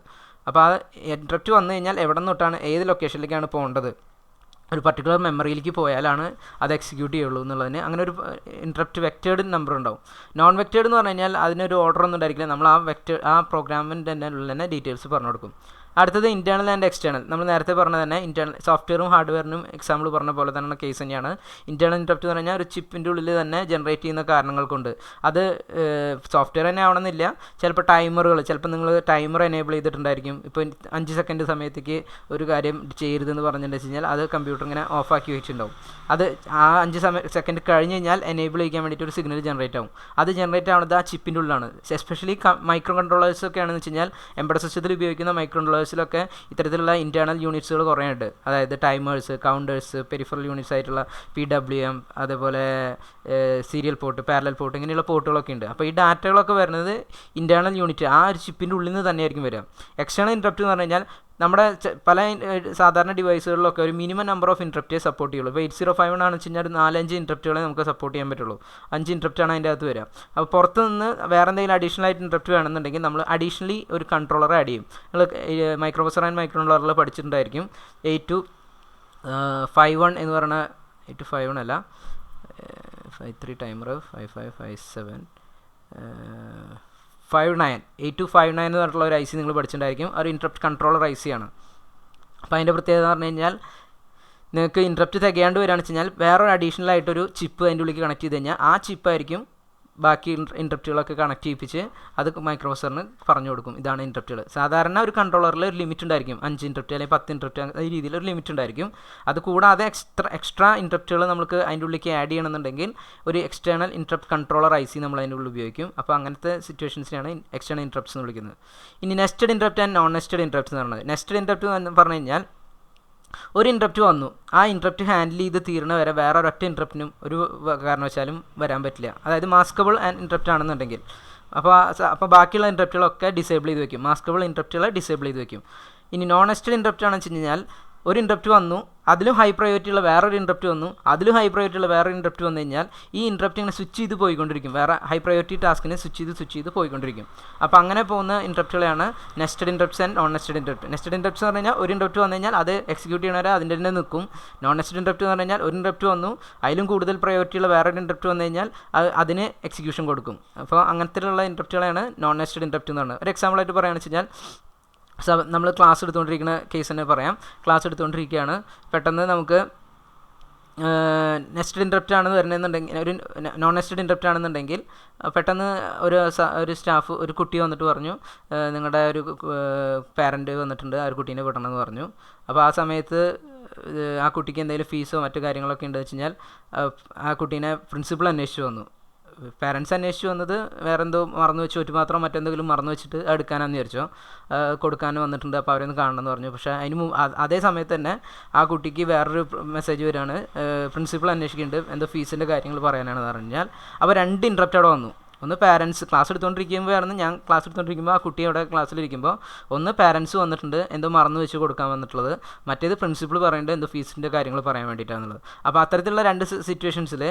അപ്പോൾ ആ ഇൻട്രപ്റ്റ് വന്നു കഴിഞ്ഞാൽ എവിടെ നിന്നൊട്ടാണ് ഏത് ലൊക്കേഷനിലേക്കാണ് പോകേണ്ടത്, ഒരു പർട്ടിക്കുലർ മെമ്മറിയിലേക്ക് പോയാലാണ് അത് എക്സിക്യൂട്ട് ചെയ്യുള്ളൂ എന്നുള്ളതിന് അങ്ങനെ ഒരു ഇൻട്രപ്റ്റ് വെക്റ്റേർഡ് നമ്പർ ഉണ്ടാവും. നോൺ വെക്റ്റേർഡ് എന്ന് പറഞ്ഞു കഴിഞ്ഞാൽ അതിനൊരു ഓർഡർ ഒന്നും ഉണ്ടായിരിക്കില്ല, നമ്മൾ ആ പ്രോഗ്രാമിൻ്റെ തന്നെ ഡീറ്റെയിൽസ് പറഞ്ഞു കൊടുക്കും. അടുത്തത് ഇൻറ്റേർണൽ ആൻഡ് എക്സ്റ്റേണൽ. നമ്മൾ നേരത്തെ പറഞ്ഞ തന്നെ ഇൻറ്റേർണൽ സോഫ്റ്റ്വെയറും ഹാർഡ്വെയറിനും എക്സാമ്പിൾ പറഞ്ഞ പോലെ തന്നെ കേസ് തന്നെയാണ്. ഇൻറ്റേർണൽ ഇൻട്രപ്റ്റ് എന്ന് പറഞ്ഞാൽ ഒരു ചിപ്പിൻ്റെ ഉള്ളിൽ തന്നെ ജനറേറ്റ് ചെയ്യുന്ന കാരണങ്ങൾ കൊണ്ട്, അത് സോഫ്റ്റ്വെയർ തന്നെ ആവണമെന്നില്ല, ചിലപ്പോൾ ടൈമറുകൾ, ചിലപ്പോൾ നിങ്ങൾ ടൈമർ എനേബിൾ ചെയ്തിട്ടുണ്ടായിരിക്കും. ഇപ്പോൾ 5 സെക്കൻഡ് സമയത്തേക്ക് ഒരു കാര്യം ചെയ്യരുതെന്ന് പറഞ്ഞിട്ടുണ്ടെന്ന് വെച്ച് കഴിഞ്ഞാൽ അത് കമ്പ്യൂട്ടർ ഇങ്ങനെ ഓഫാക്കി വെച്ചിട്ടുണ്ടാവും. അത് ആ 5 സെക്കൻഡ് കഴിഞ്ഞ് കഴിഞ്ഞാൽ എനേബിൾ ചെയ്യാൻ വേണ്ടിയിട്ട് ഒരു സിഗ്നൽ ജനറേറ്റ് ആവും. അത് ജനറേറ്റ് ആവുന്നത് ആ ചിപ്പിൻ്റെ ഉള്ളിലാണ്. എസ്പെഷ്യലി മൈക്രോ കൺട്രോളേഴ്സൊക്കെ ആണെന്ന് വെച്ച് കഴിഞ്ഞാൽ എംബഡഡ് സിസ്റ്റത്തിൽ ഉപയോഗിക്കുന്ന മൈക്രോ കൺട്രോളേഴ്സിലൊക്കെ ഇത്തരത്തിലുള്ള ഇൻറ്റേർണൽ യൂണിറ്റ്സുകൾ കുറേ ഉണ്ട്. അതായത് ടൈമേഴ്സ്, കൗണ്ടേഴ്സ്, പെരിഫറൽ യൂണിറ്റ്സ് ആയിട്ടുള്ള PWM, അതേപോലെ സീരിയൽ പോർട്ട്, പാരലൽ പോർട്ട്, ഇങ്ങനെയുള്ള പോർട്ടുകളൊക്കെ ഉണ്ട്. അപ്പോൾ ഈ ഡാറ്റകളൊക്കെ വരുന്നത് ഇൻറ്റേർണൽ യൂണിറ്റ് ആ ഒരു ചിപ്പിൻ്റെ ഉള്ളിൽ നിന്ന് തന്നെയായിരിക്കും വരിക. എക്സ്റ്റേണൽ ഇൻട്രപ്റ്റ് എന്ന് പറഞ്ഞു കഴിഞ്ഞാൽ നമ്മുടെ പല സാധാരണ ഡിവൈസുകളിലൊക്കെ ഒരു മിനിമം നമ്പർ ഓഫ് ഇൻട്രപ്റ്റേ സപ്പോർട്ട് ചെയ്യുള്ളൂ. ഇപ്പോൾ 8051 ആണെന്ന് വെച്ച് കഴിഞ്ഞാൽ ഒരു 4-5 ഇൻട്രപ്റ്റുകളെ നമുക്ക് സപ്പോർട്ട് ചെയ്യാൻ പറ്റുള്ളൂ. 5 ഇൻട്രപ്റ്റാണ് അതിൻ്റെ അകത്ത് വരിക. അപ്പോൾ പുറത്ത് നിന്ന് വേറെ എന്തെങ്കിലും അഡീഷണൽ ആയിട്ട് ഇൻട്രപ്റ്റ് വേണമെന്നുണ്ടെങ്കിൽ നമ്മൾ അഡീഷണലി ഒരു കൺട്രോളർ ആഡ് ചെയ്യും. നിങ്ങൾ മൈക്രോപ്രൊസസർ ആൻഡ് മൈക്രോ കൺട്രോളറിൽ പഠിച്ചിട്ടുണ്ടായിരിക്കും 8251 എന്ന് പറഞ്ഞ 8251 അല്ല 53 ടൈമർ 5557 8259 എന്ന് പറഞ്ഞിട്ടുള്ള ഒരു IC നിങ്ങൾ പഠിച്ചിട്ടുണ്ടായിരിക്കും. ഒരു ഇൻട്രപ്റ്റ് കൺട്രോളർ IC ആണ്. അപ്പോൾ അതിൻ്റെ പ്രത്യേകത എന്ന് പറഞ്ഞു കഴിഞ്ഞാൽ നിങ്ങൾക്ക് ഇൻട്രപ്റ്റ് തികയാണ്ട് വരികയാണെന്ന് വെച്ച് കഴിഞ്ഞാൽ വേറൊരു അഡീഷണൽ ആയിട്ടൊരു ചിപ്പ് അതിൻ്റെ ഉള്ളിലേക്ക് കണക്ട് ചെയ്ത് കഴിഞ്ഞാൽ ആ ചിപ്പായിരിക്കും ബാക്കി ഇൻട്രപ്റ്റുകളൊക്കെ കണക്ട് ചെയ്യിപ്പിച്ച് അത് മൈക്രോപ്രൊസസറിന് പറഞ്ഞു കൊടുക്കും. ഇതാണ് ഇൻട്രപ്റ്റുകൾ. സാധാരണ ഒരു കൺട്രോളറിൽ ഒരു ലിമിറ്റ് ഉണ്ടായിരിക്കും, 5 ഇൻട്രപ്റ്റ് അല്ലെങ്കിൽ 10 ഇൻട്രപ്റ്റ് ഈ രീതിയിൽ ഒരു ലിമിറ്റ് ഉണ്ടായിരിക്കും. അത് കൂടാതെ എക്സ്ട്രാ ഇൻട്രപ്റ്റുകൾ നമുക്ക് അതിൻ്റെ ഉള്ളിലേക്ക് ആഡ് ചെയ്യണമെന്നുണ്ടെങ്കിൽ ഒരു എക്സ്റ്റേണൽ ഇൻട്രപ്റ്റ് കൺട്രോളർ IC നമ്മൾ അതിൻ്റെ ഉള്ളിൽ ഉപയോഗിക്കും. അപ്പോൾ അങ്ങനത്തെ സിറ്റുവേഷൻസിനാണ് എക്സ്റ്റേണൽ ഇൻട്രപ്റ്റ്സ് എന്ന് വിളിക്കുന്നത്. ഇനി nested interrupt and non nested interrupts എന്ന് പറയുന്നത്. നെസ്റ്റഡ് ഇൻട്രപ്റ്റ് എന്ന് പറഞ്ഞു കഴിഞ്ഞാൽ ഒരു ഇൻട്രപ്റ്റ് വന്നു, ആ ഇൻട്രപ്റ്റ് ഹാൻഡിൽ ചെയ്ത് തീർന്ന വരെ വേറെ ഒരൊറ്റ ഇൻട്രപ്റ്റിനും ഒരു കാരണവശാലും വരാൻ പറ്റില്ല. അതായത് മാസ്കബിൾ ഇൻട്രപ്റ്റ് ആണെന്നുണ്ടെങ്കിൽ അപ്പോൾ ബാക്കിയുള്ള ഇൻട്രപ്റ്റുകളൊക്കെ ഡിസേബിൾ ചെയ്ത് വെക്കും. മാസ്കബിൾ ഇൻട്രപ്റ്റുകളെ ഡിസേബിൾ ചെയ്ത് വെക്കും. ഇനി നോൺ നെസ്റ്റഡ് ഇൻട്രപ്റ്റ് ആണെന്ന് വെച്ച് കഴിഞ്ഞാൽ ഒരു ഇൻട്രപ്റ്റ് വന്നു, അതിലും ഹൈ പ്രയോറിറ്റി ഉള്ള വേറൊരു ഇൻട്രപ്റ്റ് വന്നു, അതിലും ഹൈ പ്രയോറിറ്റി ഉള്ള വേറൊരു ഇൻട്രപ്റ്റ് വന്നു കഴിഞ്ഞാൽ ഈ ഇൻട്രപ്റ്റ് ഇങ്ങനെ സ്വിച്ച് ചെയ്ത് പോയിക്കൊണ്ടിരിക്കും, വേറെ ഹൈ പ്രയോറിറ്റി ടാസ്കിനെ സ്വിച്ച് ചെയ്ത് പോയിക്കൊണ്ടിരിക്കും. അപ്പോൾ അങ്ങനെ പോകുന്ന ഇൻട്രപ്റ്റുകളെയാണ് nested interrupts and non nested interrupt. Nested interrupts എന്ന് പറഞ്ഞാൽ ഒരു ഇൻട്രപ്റ്റ് വന്നു കഴിഞ്ഞാൽ അത് എക്സിക്യൂട്ട് ചെയ്യണവരെ അതിൻ്റെ തന്നെ നിൽക്കും. നോൺ നെസ്റ്റഡ് ഇൻട്രപ്റ്റ് എന്ന് പറഞ്ഞാൽ ഒരു ഇൻട്രപ്റ്റ് വന്നു, അതിലും കൂടുതൽ പ്രയോറിറ്റി ഉള്ള വേറൊരു ഇൻട്രപ്റ്റ് വന്നു കഴിഞ്ഞാൽ അതിന് എക്സിക്യൂഷൻ കൊടുക്കും. അപ്പോൾ അങ്ങനത്തെയുള്ള ഇൻട്രപ്റ്റുകളെയാണ് നോൺ നെസ്റ്റഡ് ഇൻട്രപ്റ്റ് എന്ന് പറയുന്നത്. ഒരു എക്സാമ്പിളായിട്ട് പറയുകയാണെന്ന് വെച്ച് കഴിഞ്ഞാൽ നമ്മൾ ക്ലാസ് എടുത്തുകൊണ്ടിരിക്കുന്ന കേസ് തന്നെ പറയാം. ക്ലാസ് എടുത്തുകൊണ്ടിരിക്കുകയാണ്, പെട്ടെന്ന് നമുക്ക് നെസ്റ്റഡ് ഇൻട്രപ്റ്റ് ആണെന്ന് വരുന്നതെന്നുണ്ടെങ്കിൽ, ഒരു നോൺ നെസ്റ്റഡ് ഇൻട്രപ്റ്റ് ആണെന്നുണ്ടെങ്കിൽ പെട്ടെന്ന് ഒരു സ്റ്റാഫ് ഒരു കുട്ടി വന്നിട്ട് പറഞ്ഞു നിങ്ങളുടെ ഒരു പാരൻറ്റ് വന്നിട്ടുണ്ട്, ആ ഒരു കുട്ടീനെ വിടണമെന്ന് പറഞ്ഞു. അപ്പോൾ ആ സമയത്ത് ആ കുട്ടിക്ക് എന്തെങ്കിലും ഫീസോ മറ്റു കാര്യങ്ങളൊക്കെ ഉണ്ടെന്ന് വെച്ച് കഴിഞ്ഞാൽ ആ കുട്ടീനെ പ്രിൻസിപ്പൾ അന്വേഷിച്ച് വന്നു. പാരൻസ് അന്വേഷിച്ച് വന്നത് വേറെ എന്തോ മറന്നു വെച്ച് ഒറ്റ മറ്റെന്തെങ്കിലും മറന്നു വെച്ചിട്ട് എടുക്കാനാന്ന് വിചാരിച്ചോ, കൊടുക്കാൻ വന്നിട്ടുണ്ട്, അപ്പോൾ അവരൊന്ന് കാണണമെന്ന് പറഞ്ഞു. പക്ഷേ അതേ സമയത്ത് തന്നെ ആ കുട്ടിക്ക് വേറൊരു മെസ്സേജ് വരികയാണ്, പ്രിൻസിപ്പൾ അന്വേഷിക്കുന്നുണ്ട്, എന്തോ ഫീസിൻ്റെ കാര്യങ്ങൾ പറയാനാണെന്ന് പറഞ്ഞാൽ. അപ്പോൾ 2 ഇൻട്രപ്റ്റ് അവിടെ വന്നു. ഒന്ന് പാരൻസ് ക്ലാസ് എടുത്തുകൊണ്ടിരിക്കുമ്പോഴായിരുന്നു, ഞാൻ ക്ലാസ് എടുത്തുകൊണ്ടിരിക്കുമ്പോൾ ആ കുട്ടി അവിടെ ക്ലാസ്സിലിരിക്കുമ്പോൾ ഒന്ന് പാരൻസ് വന്നിട്ടുണ്ട് എന്തോ മറന്നു വെച്ച് കൊടുക്കാൻ വന്നിട്ടുള്ളത്, മറ്റേത് പ്രിൻസിപ്പൾ പറയേണ്ടത് എന്തോ ഫീസിൻ്റെ കാര്യങ്ങൾ പറയാൻ വേണ്ടിയിട്ടാണുള്ളത്. അപ്പോൾ അത്തരത്തിലുള്ള 2 സിറ്റുവേഷൻസിൽ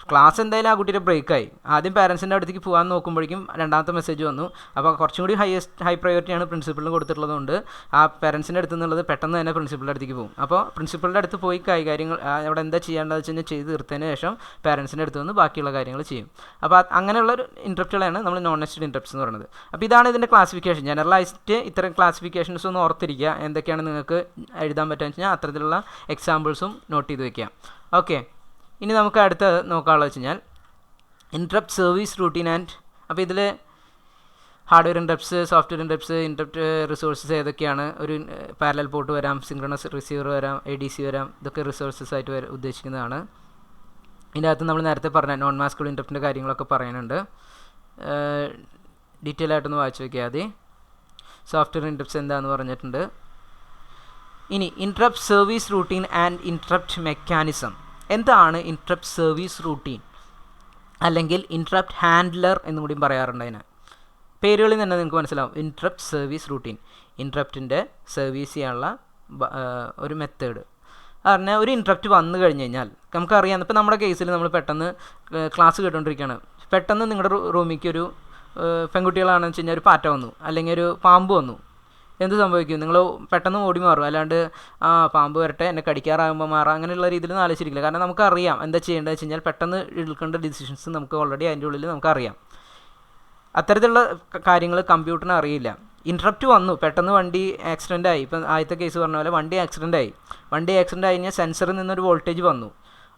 ക്ലാസ് എന്തായാലും ആ കുട്ടിയുടെ ബ്രേക്കായി. ആദ്യം പാരൻസിൻ്റെ അടുത്തേക്ക് പോകാൻ നോക്കുമ്പോഴേക്കും രണ്ടാമത്തെ മെസ്സേജ് വന്നു. അപ്പോൾ കുറച്ചും കൂടി ഹൈ പ്രയോറിറ്റിയാണ് പ്രിൻസിപ്പളിന് കൊടുത്തിട്ടുള്ളതുകൊണ്ട് ആ പാരൻസിൻ്റെ അടുത്ത് നിന്നുള്ളത് പെട്ടെന്ന് തന്നെ പ്രിൻസിപ്പളുടെ അടുത്തേക്ക് പോകും. അപ്പോൾ പ്രിൻസിപ്പളുടെ അടുത്ത് പോയി കാര്യങ്ങൾ അവിടെ എന്താ ചെയ്യേണ്ടതെന്ന് വെച്ച് കഴിഞ്ഞാൽ ചെയ്ത് തീർത്തതിന് ശേഷം പാരൻസിൻ്റെ അടുത്ത് നിന്ന് ബാക്കിയുള്ള കാര്യങ്ങൾ ചെയ്യും. അപ്പോൾ അങ്ങനെയുള്ളൊരു ഇൻട്രപ്റ്റുകളാണ് നമ്മൾ നോൺ നെസ്റ്റഡ് ഇൻട്രപ്റ്റ്സ് എന്ന് പറയുന്നത്. അപ്പോൾ ഇതാണ് ഇതിൻ്റെ ക്ലാസിഫിക്കേഷൻ. ജനറലൈസ്ഡ് ഇത്തരം ക്ലാസിഫിക്കേഷൻസ് ഒന്ന് ഓർത്തിരിക്കുക, എന്തൊക്കെയാണ് നിങ്ങൾക്ക് എഴുതാൻ പറ്റുകയെന്ന് വെച്ച് കഴിഞ്ഞാൽ അത്തരത്തിലുള്ള എക്സാമ്പിൾസും നോട്ട് ചെയ്ത് വയ്ക്കാം. ഓക്കെ, ഇനി നമുക്ക് അടുത്ത നോക്കാനുള്ളത് വെച്ച് കഴിഞ്ഞാൽ ഇൻട്രപ്റ്റ് സർവീസ് റൂട്ടീൻ ആൻഡ്. അപ്പോൾ ഇതിൽ hardware interrupts, software interrupts, interrupt resources ഏതൊക്കെയാണ്? ഒരു പാരലൽ പോർട്ട് വരാം, സിൻക്രണസ് റിസീവർ വരാം, ADC വരാം, ഇതൊക്കെ റിസോഴ്സസ് ആയിട്ട് ഉദ്ദേശിക്കുന്നതാണ്. ഇതിൻ്റെ അകത്ത് നമ്മൾ നേരത്തെ പറഞ്ഞ നോൺ മാസ്കബിൾ ഇൻട്രപ്റ്റിൻ്റെ കാര്യങ്ങളൊക്കെ പറയാനുണ്ട്. ഡീറ്റെയിൽ ആയിട്ടൊന്ന് വായിച്ച് വയ്ക്കുക. ആദ്യം സോഫ്റ്റ്വെയർ ഇൻട്രപ്റ്റ്സ് എന്താണെന്ന് പറഞ്ഞിട്ടുണ്ട്. ഇനി interrupt service routine and interrupt mechanism. എന്താണ് ഇൻട്രപ്റ്റ് സർവീസ് റൂട്ടീൻ അല്ലെങ്കിൽ ഇൻട്രപ്റ്റ് ഹാൻഡ്ലർ എന്നും കൂടിയും പറയാറുണ്ട്. അതിന് പേരുകളിൽ തന്നെ നിങ്ങൾക്ക് മനസ്സിലാവും. ഇൻട്രപ്റ്റ് സർവീസ് റൂട്ടീൻ, ഇൻട്രപ്റ്റിൻ്റെ സർവീസ് ചെയ്യാനുള്ള ഒരു മെത്തേഡ്. പറഞ്ഞാൽ ഒരു ഇൻട്രപ്റ്റ് വന്നു കഴിഞ്ഞ് കഴിഞ്ഞാൽ നമുക്കറിയാം. ഇപ്പോൾ നമ്മുടെ കേസിൽ നമ്മൾ പെട്ടെന്ന് ക്ലാസ് കേട്ടുകൊണ്ടിരിക്കുകയാണ്, പെട്ടെന്ന് നിങ്ങളുടെ റൂമിലേക്ക് ഒരു പെൺകുട്ടികളാണെന്ന് വെച്ച് കഴിഞ്ഞാൽ ഒരു പാറ്റ വന്നു അല്ലെങ്കിൽ ഒരു പാമ്പ് വന്നു. എന്ത് സംഭവിക്കും? നിങ്ങൾ പെട്ടെന്ന് ഓടി മാറും. അല്ലാണ്ട് പാമ്പ് വരട്ടെ എന്നെ കടിക്കാറാകുമ്പോൾ മാറാം അങ്ങനെയുള്ള രീതിയിൽ ആലോചിച്ചിരിക്കില്ല. കാരണം നമുക്കറിയാം എന്താ ചെയ്യേണ്ടതെന്ന് വെച്ച് കഴിഞ്ഞാൽ പെട്ടെന്ന് എടുക്കേണ്ട ഡിസിഷൻസ് നമുക്ക് ഓൾറെഡി അതിൻ്റെ ഉള്ളിൽ നമുക്കറിയാം. അത്തരത്തിലുള്ള കാര്യങ്ങൾ കമ്പ്യൂട്ടറിന് അറിയില്ല. ഇൻട്രപ്റ്റ് വന്നു, പെട്ടെന്ന് വണ്ടി ആക്സിഡൻ്റ് ആയി. ഇപ്പം ആദ്യത്തെ കേസ് പറഞ്ഞ പോലെ വണ്ടി ആക്സിഡൻ്റ് ആയി കഴിഞ്ഞാൽ സെൻസറിൽ നിന്നൊരു വോൾട്ടേജ് വന്നു.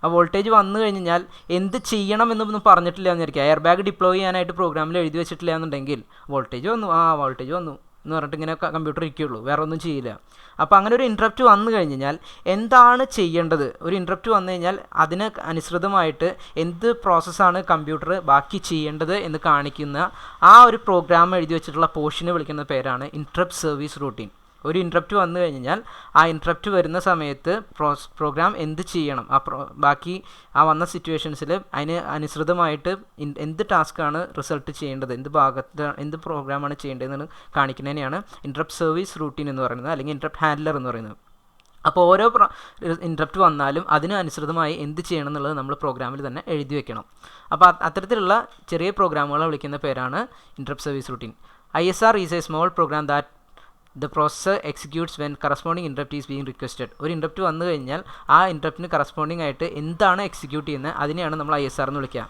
ആ വോൾട്ടേജ് വന്നു കഴിഞ്ഞാൽ എന്ത് ചെയ്യണം എന്നൊന്നും പറഞ്ഞിട്ടില്ല എന്നിരിക്കുക. എയർ ബാഗ് ഡിപ്ലോയ് ചെയ്യാനായിട്ട് പ്രോഗ്രാമിൽ എഴുതി വെച്ചിട്ടില്ല എന്നുണ്ടെങ്കിൽ വോൾട്ടേജ് വന്നു എന്ന് പറഞ്ഞിട്ട് ഇങ്ങനെ കമ്പ്യൂട്ടർ ഇരിക്കുകയുള്ളൂ, വേറെ ഒന്നും ചെയ്യില്ല. അപ്പോൾ അങ്ങനെ ഒരു ഇൻട്രപ്റ്റ് വന്നു കഴിഞ്ഞാൽ എന്താണ് ചെയ്യേണ്ടത്? ഒരു ഇൻട്രപ്റ്റ് വന്നു കഴിഞ്ഞാൽ അതിന് അനുസൃതമായിട്ട് എന്ത് പ്രോസസ്സാണ് കമ്പ്യൂട്ടർ ബാക്കി ചെയ്യേണ്ടത് എന്ന് കാണിക്കുന്ന ആ ഒരു പ്രോഗ്രാം എഴുതി വെച്ചിട്ടുള്ള പോർഷനെ വിളിക്കുന്ന പേരാണ് ഇൻട്രപ്റ്റ് സർവീസ് റൂട്ടീൻ. ഒരു ഇൻട്രപ്റ്റ് വന്നു കഴിഞ്ഞാൽ ആ ഇൻട്രപ്റ്റ് വരുന്ന സമയത്ത് പ്രോഗ്രാം എന്ത് ചെയ്യണം, ബാക്കി ആ വന്ന സിറ്റുവേഷൻസിൽ അതിന് അനുസൃതമായിട്ട് എന്ത് ടാസ്ക്കാണ് റിസൾട്ട് ചെയ്യേണ്ടത്, എന്ത് പ്രോഗ്രാമാണ് ചെയ്യേണ്ടതെന്ന് കാണിക്കുന്നതിനെയാണ് ഇൻട്രപ്റ്റ് സർവീസ് റൂട്ടീൻ എന്ന് പറയുന്നത്, അല്ലെങ്കിൽ ഇൻട്രപ്റ്റ് ഹാൻഡ്ലർ എന്ന് പറയുന്നത്. അപ്പോൾ ഓരോ ഇൻട്രപ്റ്റ് വന്നാലും അതിന് അനുസൃതമായി എന്ത് ചെയ്യണം എന്നുള്ളത് നമ്മൾ പ്രോഗ്രാമിൽ തന്നെ എഴുതി വെക്കണം. അപ്പോൾ അത്തരത്തിലുള്ള ചെറിയ പ്രോഗ്രാമുകളെ വിളിക്കുന്ന പേരാണ് interrupt service routine. ISR is a small program that the processor executes when corresponding interrupt is being requested. ഒരു ഇൻട്രപ്റ്റ് വന്നു കഴിഞ്ഞാൽ ആ ഇൻട്രപ്റ്റിന് കറസ്പോണ്ടിങ് ആയിട്ട് എന്താണ് എക്സിക്യൂട്ട് ചെയ്യുന്നത് അതിനെയാണ് നമ്മൾ ISR എന്ന് വിളിക്കുക.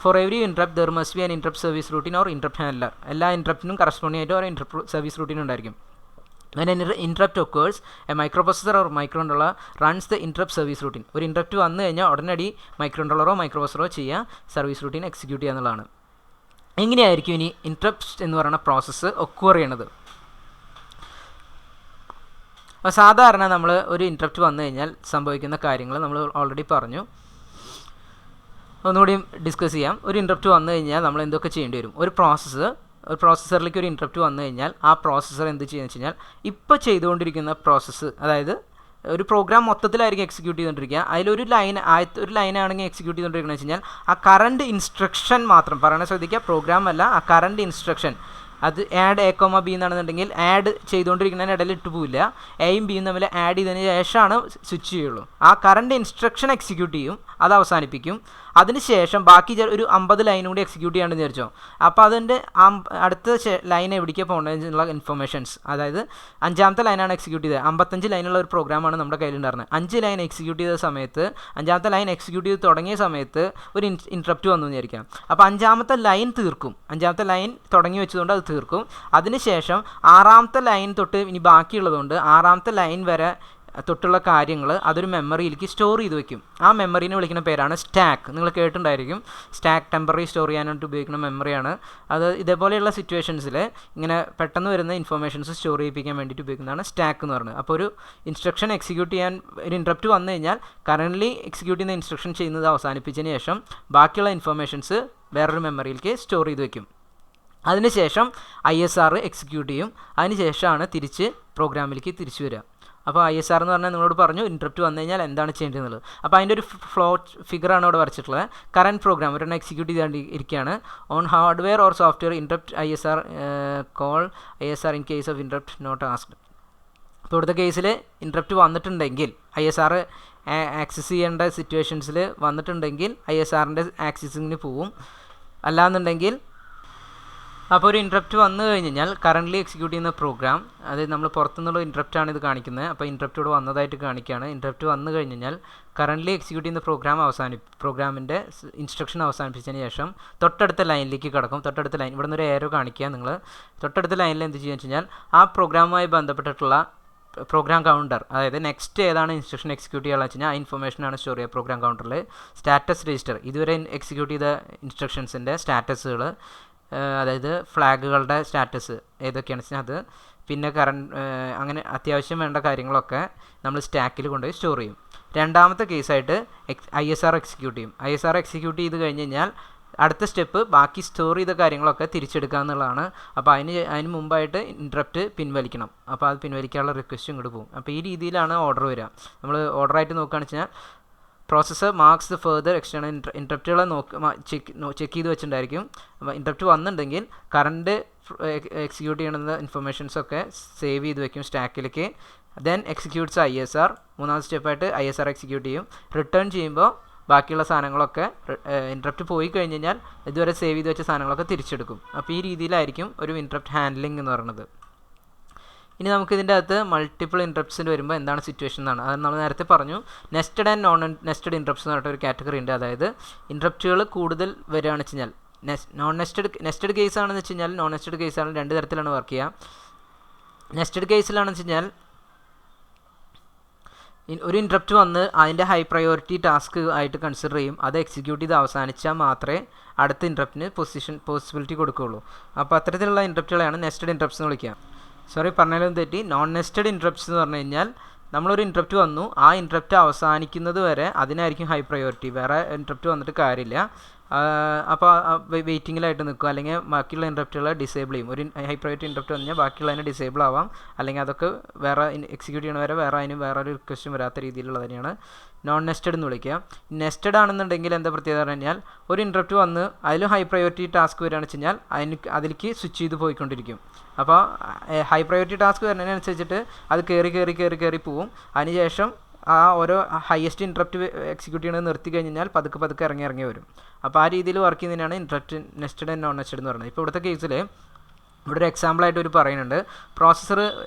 For every interrupt there must be an interrupt service routine or interrupt handler. എല്ലാ ഇൻട്രപ്റ്റിനും കറസ്പോണ്ടിങ് ആയിട്ട് ഒരു ഇൻട്രപ്റ്റ് സർവീസ് റൂട്ടീൻ ഉണ്ടായിരിക്കും. When an interrupt occurs, a microprocessor or microcontroller runs the interrupt service routine. ഒരു interrupt വന്നു കഴിഞ്ഞാൽ ഉടനടി മൈക്രോകൺട്രോളറോ മൈക്രോപ്രൊസസ്സറോ ചെയ്യുക service routine execute ചെയ്യുക എന്നുള്ളതാണ്. എങ്ങനെയായിരിക്കും ഇനി ഇൻട്രപ്റ്റ് എന്ന് പറയുന്ന പ്രോസസ്സ് ഒക്വർ ചെയ്യണത്? അപ്പോൾ സാധാരണ നമ്മൾ ഒരു ഇൻട്രപ്റ്റ് വന്നു കഴിഞ്ഞാൽ സംഭവിക്കുന്ന കാര്യങ്ങൾ നമ്മൾ ഓൾറെഡി പറഞ്ഞു, ഒന്നുകൂടി ഡിസ്കസ് ചെയ്യാം. ഒരു ഇൻട്രപ്റ്റ് വന്നു കഴിഞ്ഞാൽ നമ്മൾ എന്തൊക്കെ ചെയ്യേണ്ടി വരും? ഒരു പ്രോസസ്സറിലേക്ക് ഒരു ഇൻട്രപ്റ്റ് വന്നു കഴിഞ്ഞാൽ ആ പ്രോസസ്സർ എന്ത് ചെയ്യുന്നത് വെച്ച് കഴിഞ്ഞാൽ ഇപ്പോൾ ചെയ്തുകൊണ്ടിരിക്കുന്ന പ്രോസസ്സ്, അതായത് ഒരു പ്രോഗ്രാം മൊത്തത്തിലായിരിക്കും എക്സിക്യൂട്ട് ചെയ്തുകൊണ്ടിരിക്കുക. അതിലൊരു ലൈനാണെങ്കിൽ എക്സിക്യൂട്ട് ചെയ്തുകൊണ്ടിരിക്കുന്നത് വെച്ച് കഴിഞ്ഞാൽ ആ കറണ്ട് ഇൻസ്ട്രക്ഷൻ മാത്രം പറയണ ശ്രദ്ധിക്കുക, പ്രോഗ്രാം അല്ല, ആ കറണ്ട് ഇൻസ്ട്രക്ഷൻ. അത് ആഡ് A, B എന്നാണെന്നുണ്ടെങ്കിൽ ആഡ് ചെയ്തുകൊണ്ടിരിക്കുന്നതിന് ഇടയിൽ ഇട്ട് പോവില്ല. എയും ബിയും തമ്മിൽ ആഡ് ചെയ്തതിന് ശേഷമാണ് സ്വിച്ച് ചെയ്യുള്ളൂ. ആ കറണ്ട് ഇൻസ്ട്രക്ഷൻ എക്സിക്യൂട്ട് ചെയ്യും, അത് അവസാനിപ്പിക്കും. അതിനുശേഷം ബാക്കി ഒരു 50 ലൈനും കൂടി എക്സിക്യൂട്ട് ചെയ്യാണ്ടെന്ന് വിചാരിച്ചോ. അപ്പോൾ അതിൻ്റെ അടുത്ത ലൈൻ എവിടേക്കാണ് പോകേണ്ടതെന്നുള്ള ഇൻഫർമേഷൻസ്, അതായത് 5ാമത്തെ ലൈനാണ് എക്സിക്യൂട്ട് ചെയ്തത്. 55 ലൈനുള്ള ഒരു പ്രോഗ്രാമാണ് നമ്മുടെ കയ്യിലുണ്ടായിരുന്നത്. 5 ലൈൻ എക്സിക്യൂട്ട് ചെയ്ത സമയത്ത് 5ാമത്തെ ലൈൻ എക്സിക്യൂട്ട് ചെയ്ത് തുടങ്ങിയ സമയത്ത് ഒരു ഇൻട്രപ്റ്റ് വന്നു എന്ന് വിചാരിക്കാം. അപ്പോൾ 5ാമത്തെ ലൈൻ തീർക്കും. 5ാമത്തെ ലൈൻ തുടങ്ങി വെച്ചതുകൊണ്ട് അത് തീർക്കും. അതിനുശേഷം 6ാമത്തെ ലൈൻ തൊട്ട് ഇനി ബാക്കിയുള്ളതുകൊണ്ട് 6ാമത്തെ ലൈൻ വരെ തൊട്ടുള്ള കാര്യങ്ങൾ അതൊരു മെമ്മറിയിലേക്ക് സ്റ്റോർ ചെയ്ത് വെക്കും. ആ മെമ്മറീനെ വിളിക്കുന്ന പേരാണ് സ്റ്റാക്ക്. നിങ്ങൾ കേട്ടിട്ടുണ്ടായിരിക്കും, സ്റ്റാക്ക് ടെമ്പററി സ്റ്റോർ ചെയ്യാനായിട്ട് ഉപയോഗിക്കുന്ന മെമ്മറിയാണ് അത്. ഇതേപോലെയുള്ള സിറ്റുവേഷൻസിൽ ഇങ്ങനെ പെട്ടെന്ന് വരുന്ന ഇൻഫർമേഷൻസ് സ്റ്റോർ ചെയ്യിപ്പിക്കാൻ വേണ്ടിയിട്ട് ഉപയോഗിക്കുന്നതാണ് സ്റ്റാക്ക് എന്ന് പറയുന്നത്. അപ്പോൾ ഒരു ഇൻസ്ട്രക്ഷൻ എക്സിക്യൂട്ട് ചെയ്യാൻ ഒരു ഇൻട്രപ്റ്റ് വന്നു കഴിഞ്ഞാൽ കറൻ്റ്ലി എക്സിക്യൂട്ട് ചെയ്യുന്ന ഇൻസ്ട്രക്ഷൻ ചെയ്യുന്നത് അവസാനിപ്പിച്ചതിന് ശേഷം ബാക്കിയുള്ള ഇൻഫർമേഷൻസ് വേറൊരു മെമ്മറിയിലേക്ക് സ്റ്റോർ ചെയ്ത് വെക്കും. അതിനുശേഷം ISR എക്സിക്യൂട്ട് ചെയ്യും. അതിനുശേഷമാണ് തിരിച്ച് പ്രോഗ്രാമിലേക്ക് തിരിച്ചു വരിക. അപ്പോൾ ISR എന്ന് പറഞ്ഞാൽ നിങ്ങളോട് പറഞ്ഞു ഇൻട്രപ്റ്റ് വന്നു കഴിഞ്ഞാൽ എന്താണ് ചെയ്യേണ്ടതെന്നുള്ളത്. അപ്പോൾ അതിൻ്റെ ഒരു ഫ്ലോ ഫിഗറാണ് ഇവിടെ വരച്ചിട്ടുള്ളത്. കറൻറ്റ് പ്രോഗ്രാം ഒരെണ്ണം എക്സിക്യൂട്ട് ചെയ്തുകൊണ്ടിരിക്കുകയാണ്. On hardware or software interrupt ISR call ISR in case of interrupt not asked. ഇപ്പോൾ ഇവിടുത്തെ കേസിൽ ഇൻട്രപ്റ്റ് വന്നിട്ടുണ്ടെങ്കിൽ ISR ആക്സസ് ചെയ്യേണ്ട സിറ്റുവേഷൻസിൽ വന്നിട്ടുണ്ടെങ്കിൽ ISRൻ്റെ ആക്സസിങ്ങിന് പോവും. അല്ലാന്നുണ്ടെങ്കിൽ അപ്പോൾ ഒരു ഇൻട്രപ്റ്റ് വന്നു കഴിഞ്ഞാൽ കറൻ്റ്ലി എക്സിക്യൂട്ട് ചെയ്യുന്ന പ്രോഗ്രാം, അതായത് നമ്മൾ പുറത്തുനിന്നുള്ള ഇൻട്രപ്റ്റാണ് ഇത് കാണിക്കുന്നത്. അപ്പോൾ ഇൻട്രപ്റ്റ് ഇവിടെ വന്നതായിട്ട് കാണിക്കുകയാണ്. ഇൻട്രപ്റ്റ് വന്നു കഴിഞ്ഞാൽ കറൻ്റ്ലി എക്സിക്യൂട്ട് ചെയ്യുന്ന പ്രോഗ്രാമിൻ്റെ ഇൻസ്ട്രക്ഷൻ അവസാനിപ്പിച്ചതിന് ശേഷം തൊട്ടടുത്ത ലൈനിലേക്ക് കിടക്കും. തൊട്ടടുത്ത ലൈൻ ഇവിടെ നിന്നൊരു ഏരോ കാണിക്കുക നിങ്ങൾ. തൊട്ടടുത്ത ലൈനിൽ എന്ത് ചെയ്യുക വെച്ച് കഴിഞ്ഞാൽ ആ പ്രോഗ്രാമുമായി ബന്ധപ്പെട്ടിട്ടുള്ള പ്രോഗ്രാം കൗണ്ടർ, അതായത് നെക്സ്റ്റ് ഏതാണ് ഇൻസ്ട്രക്ഷൻ എക്സിക്യൂട്ട് ചെയ്യാന്ന് വെച്ച് കഴിഞ്ഞാൽ ആ ഇൻഫർമേഷനാണ് സ്റ്റോർ ചെയ്യുക പ്രോഗ്രാം കൗണ്ടറിൽ. സ്റ്റാറ്റസ് രജിസ്റ്റർ, ഇതുവരെ എക്സിക്യൂട്ട് ചെയ്ത ഇൻസ്ട്രക്ഷൻസിൻ്റെ സ്റ്റാറ്റസുകൾ, അതായത് ഫ്ലാഗുകളുടെ സ്റ്റാറ്റസ് ഏതൊക്കെയാണെന്ന് വെച്ചാൽ അത്, പിന്നെ അങ്ങനെ അത്യാവശ്യം വേണ്ട കാര്യങ്ങളൊക്കെ നമ്മൾ സ്റ്റാക്കിൽ കൊണ്ടുപോയി സ്റ്റോർ ചെയ്യും. രണ്ടാമത്തെ കേസായിട്ട് ISR എക്സിക്യൂട്ട് ചെയ്യും. ISR എക്സിക്യൂട്ട് ചെയ്ത് കഴിഞ്ഞ് കഴിഞ്ഞാൽ അടുത്ത സ്റ്റെപ്പ് ബാക്കി സ്റ്റോർ ചെയ്ത കാര്യങ്ങളൊക്കെ തിരിച്ചെടുക്കുക എന്നുള്ളതാണ്. അപ്പോൾ അതിന് മുമ്പായിട്ട് ഇൻട്രപ്റ്റ് പിൻവലിക്കണം. അപ്പോൾ അത് പിൻവലിക്കാനുള്ള റിക്വസ്റ്റ് ഇങ്ങോട്ട് പോകും. അപ്പോൾ ഈ രീതിയിലാണ് ഓർഡർ വരിക. നമ്മൾ ഓർഡറായിട്ട് നോക്കുകയാണെന്ന് വെച്ചാൽ processor marks the further external ഇൻട്രപ്റ്റുകളെ ചെക്ക് ചെയ്ത് വെച്ചിട്ടുണ്ടായിരിക്കും. അപ്പോൾ ഇൻട്രപ്റ്റ് വന്നിട്ടുണ്ടെങ്കിൽ കറണ്ട് എക്സിക്യൂട്ട് ചെയ്യുന്ന ഇൻഫർമേഷൻസൊക്കെ സേവ് ചെയ്ത് വെക്കും സ്റ്റാക്കിലേക്ക്. Then executes ISR. മൂന്നാമത്തെ സ്റ്റെപ്പായിട്ട് ISR എക്സിക്യൂട്ട് ചെയ്യും. റിട്ടേൺ ചെയ്യുമ്പോൾ ബാക്കിയുള്ള സാധനങ്ങളൊക്കെ ഇൻട്രപ്റ്റ് പോയി കഴിഞ്ഞ് കഴിഞ്ഞാൽ ഇതുവരെ സേവ് ചെയ്ത് വെച്ച സാധനങ്ങളൊക്കെ തിരിച്ചെടുക്കും. അപ്പോൾ ഈ രീതിയിലായിരിക്കും ഒരു ഇൻട്രപ്റ്റ് ഹാൻഡ്ലിംഗ് എന്ന് പറയുന്നത്. ഇനി നമുക്ക് ഇതിൻ്റെ അകത്ത് മൾട്ടിപ്പിൾ ഇൻട്രപ്റ്റ്സിന് വരുമ്പോൾ എന്താണ് സിറ്റുവേഷൻ എന്നാണ്. അത് നമ്മൾ നേരത്തെ പറഞ്ഞു. Nested and non nested interrupts എന്ന് പറഞ്ഞിട്ട് ഒരു കാറ്റഗറി ഉണ്ട്. അതായത് ഇൻട്രപ്റ്റുകൾ കൂടുതൽ വരികയാണെന്ന് വെച്ച് കഴിഞ്ഞാൽ നെസ്റ്റഡ് കേസ് ആണെന്ന് വെച്ച് കഴിഞ്ഞാൽ നോൺ നെസ്റ്റഡ് കേസാണ്. രണ്ട് തരത്തിലാണ് വർക്ക് ചെയ്യുക. നെസ്റ്റഡ് കേസിലാണെന്ന് വെച്ച് കഴിഞ്ഞാൽ ഒരു ഇൻട്രപ്റ്റ് വന്ന് അതിൻ്റെ ഹൈ പ്രയോറിറ്റി ടാസ്ക് ആയിട്ട് കൺസിഡർ ചെയ്യും. അത് എക്സിക്യൂട്ട് ചെയ്ത് അവസാനിച്ചാൽ മാത്രമേ അടുത്ത ഇൻട്രപ്റ്റിന് പോസിബിലിറ്റി കൊടുക്കുകയുള്ളൂ. അപ്പോൾ അത്തരത്തിലുള്ള ഇൻട്രപ്റ്റുകളെയാണ് നെസ്റ്റഡ് ഇൻട്രപ്റ്റ്സ് എന്ന് വിളിക്കുക. സോറി, പറഞ്ഞാലും തെറ്റി. നോൺ നെസ്റ്റഡ് ഇൻട്രപ്റ്റ്സ് എന്ന് പറഞ്ഞു കഴിഞ്ഞാൽ നമ്മളൊരു ഇൻട്രപ്റ്റ് വന്നു, ആ ഇൻട്രപ്റ്റ് അവസാനിക്കുന്നത് വരെ അതിനായിരിക്കും ഹൈ പ്രയോറിറ്റി. വേറെ ഇൻട്രപ്റ്റ് വന്നിട്ട് കാര്യമില്ല. അപ്പോൾ വെയിറ്റിങ്ങിലായിട്ട് നിൽക്കും. അല്ലെങ്കിൽ ബാക്കിയുള്ള ഇൻട്രപ്റ്റുകളെ ഡിസേബിൾ ചെയ്യും. ഒരു ഹൈ പ്രയോറിറ്റി ഇൻട്രപ്റ്റ് വന്നു കഴിഞ്ഞാൽ ബാക്കിയുള്ളതിനെ ഡിസേബിൾ ആവാം. അല്ലെങ്കിൽ അതൊക്കെ വേറെ എക്സിക്യൂട്ട് ചെയ്യണ വരെ വേറെ ഒരു റിക്വസ്റ്റും വരാത്ത രീതിയിലുള്ള തന്നെയാണ് നോൺ നെസ്റ്റഡ് എന്ന് വിളിക്കുക. നെസ്റ്റഡ് ആണെന്നുണ്ടെങ്കിൽ എന്താ പ്രത്യേകത പറഞ്ഞു കഴിഞ്ഞാൽ ഒരു ഇൻട്രപ്റ്റ് വന്ന് അതിലും ഹൈ പ്രയോറിറ്റി ടാസ്ക് വരികയാണെന്ന് വെച്ച് കഴിഞ്ഞാൽ അതിലേക്ക് സ്വിച്ച് ചെയ്ത് പോയിക്കൊണ്ടിരിക്കും. അപ്പോൾ ഹൈ പ്രയോറിറ്റി ടാസ്ക് വരുന്നതിനനുസരിച്ചിട്ട് അത് കയറി പോവും. അതിനുശേഷം ആ ഓരോ ഹയസ്റ്റ് ഇൻട്രപ്റ്റ് എക്സിക്യൂട്ട് ചെയ്യുന്നത് നിർത്തി കഴിഞ്ഞാൽ പതുക്കെ ഇറങ്ങി വരും. അപ്പോൾ ആ രീതിയിൽ വർക്ക് ചെയ്യുന്നതിനാണ് interrupt nested and non nested എന്ന് പറയുന്നത്. ഇപ്പോൾ ഇവിടുത്തെ കേസിൽ ഇവിടെ ഒരു എക്സാമ്പിളായിട്ട് ഒരു പറയുന്നുണ്ട്. പ്രോസസ്സർ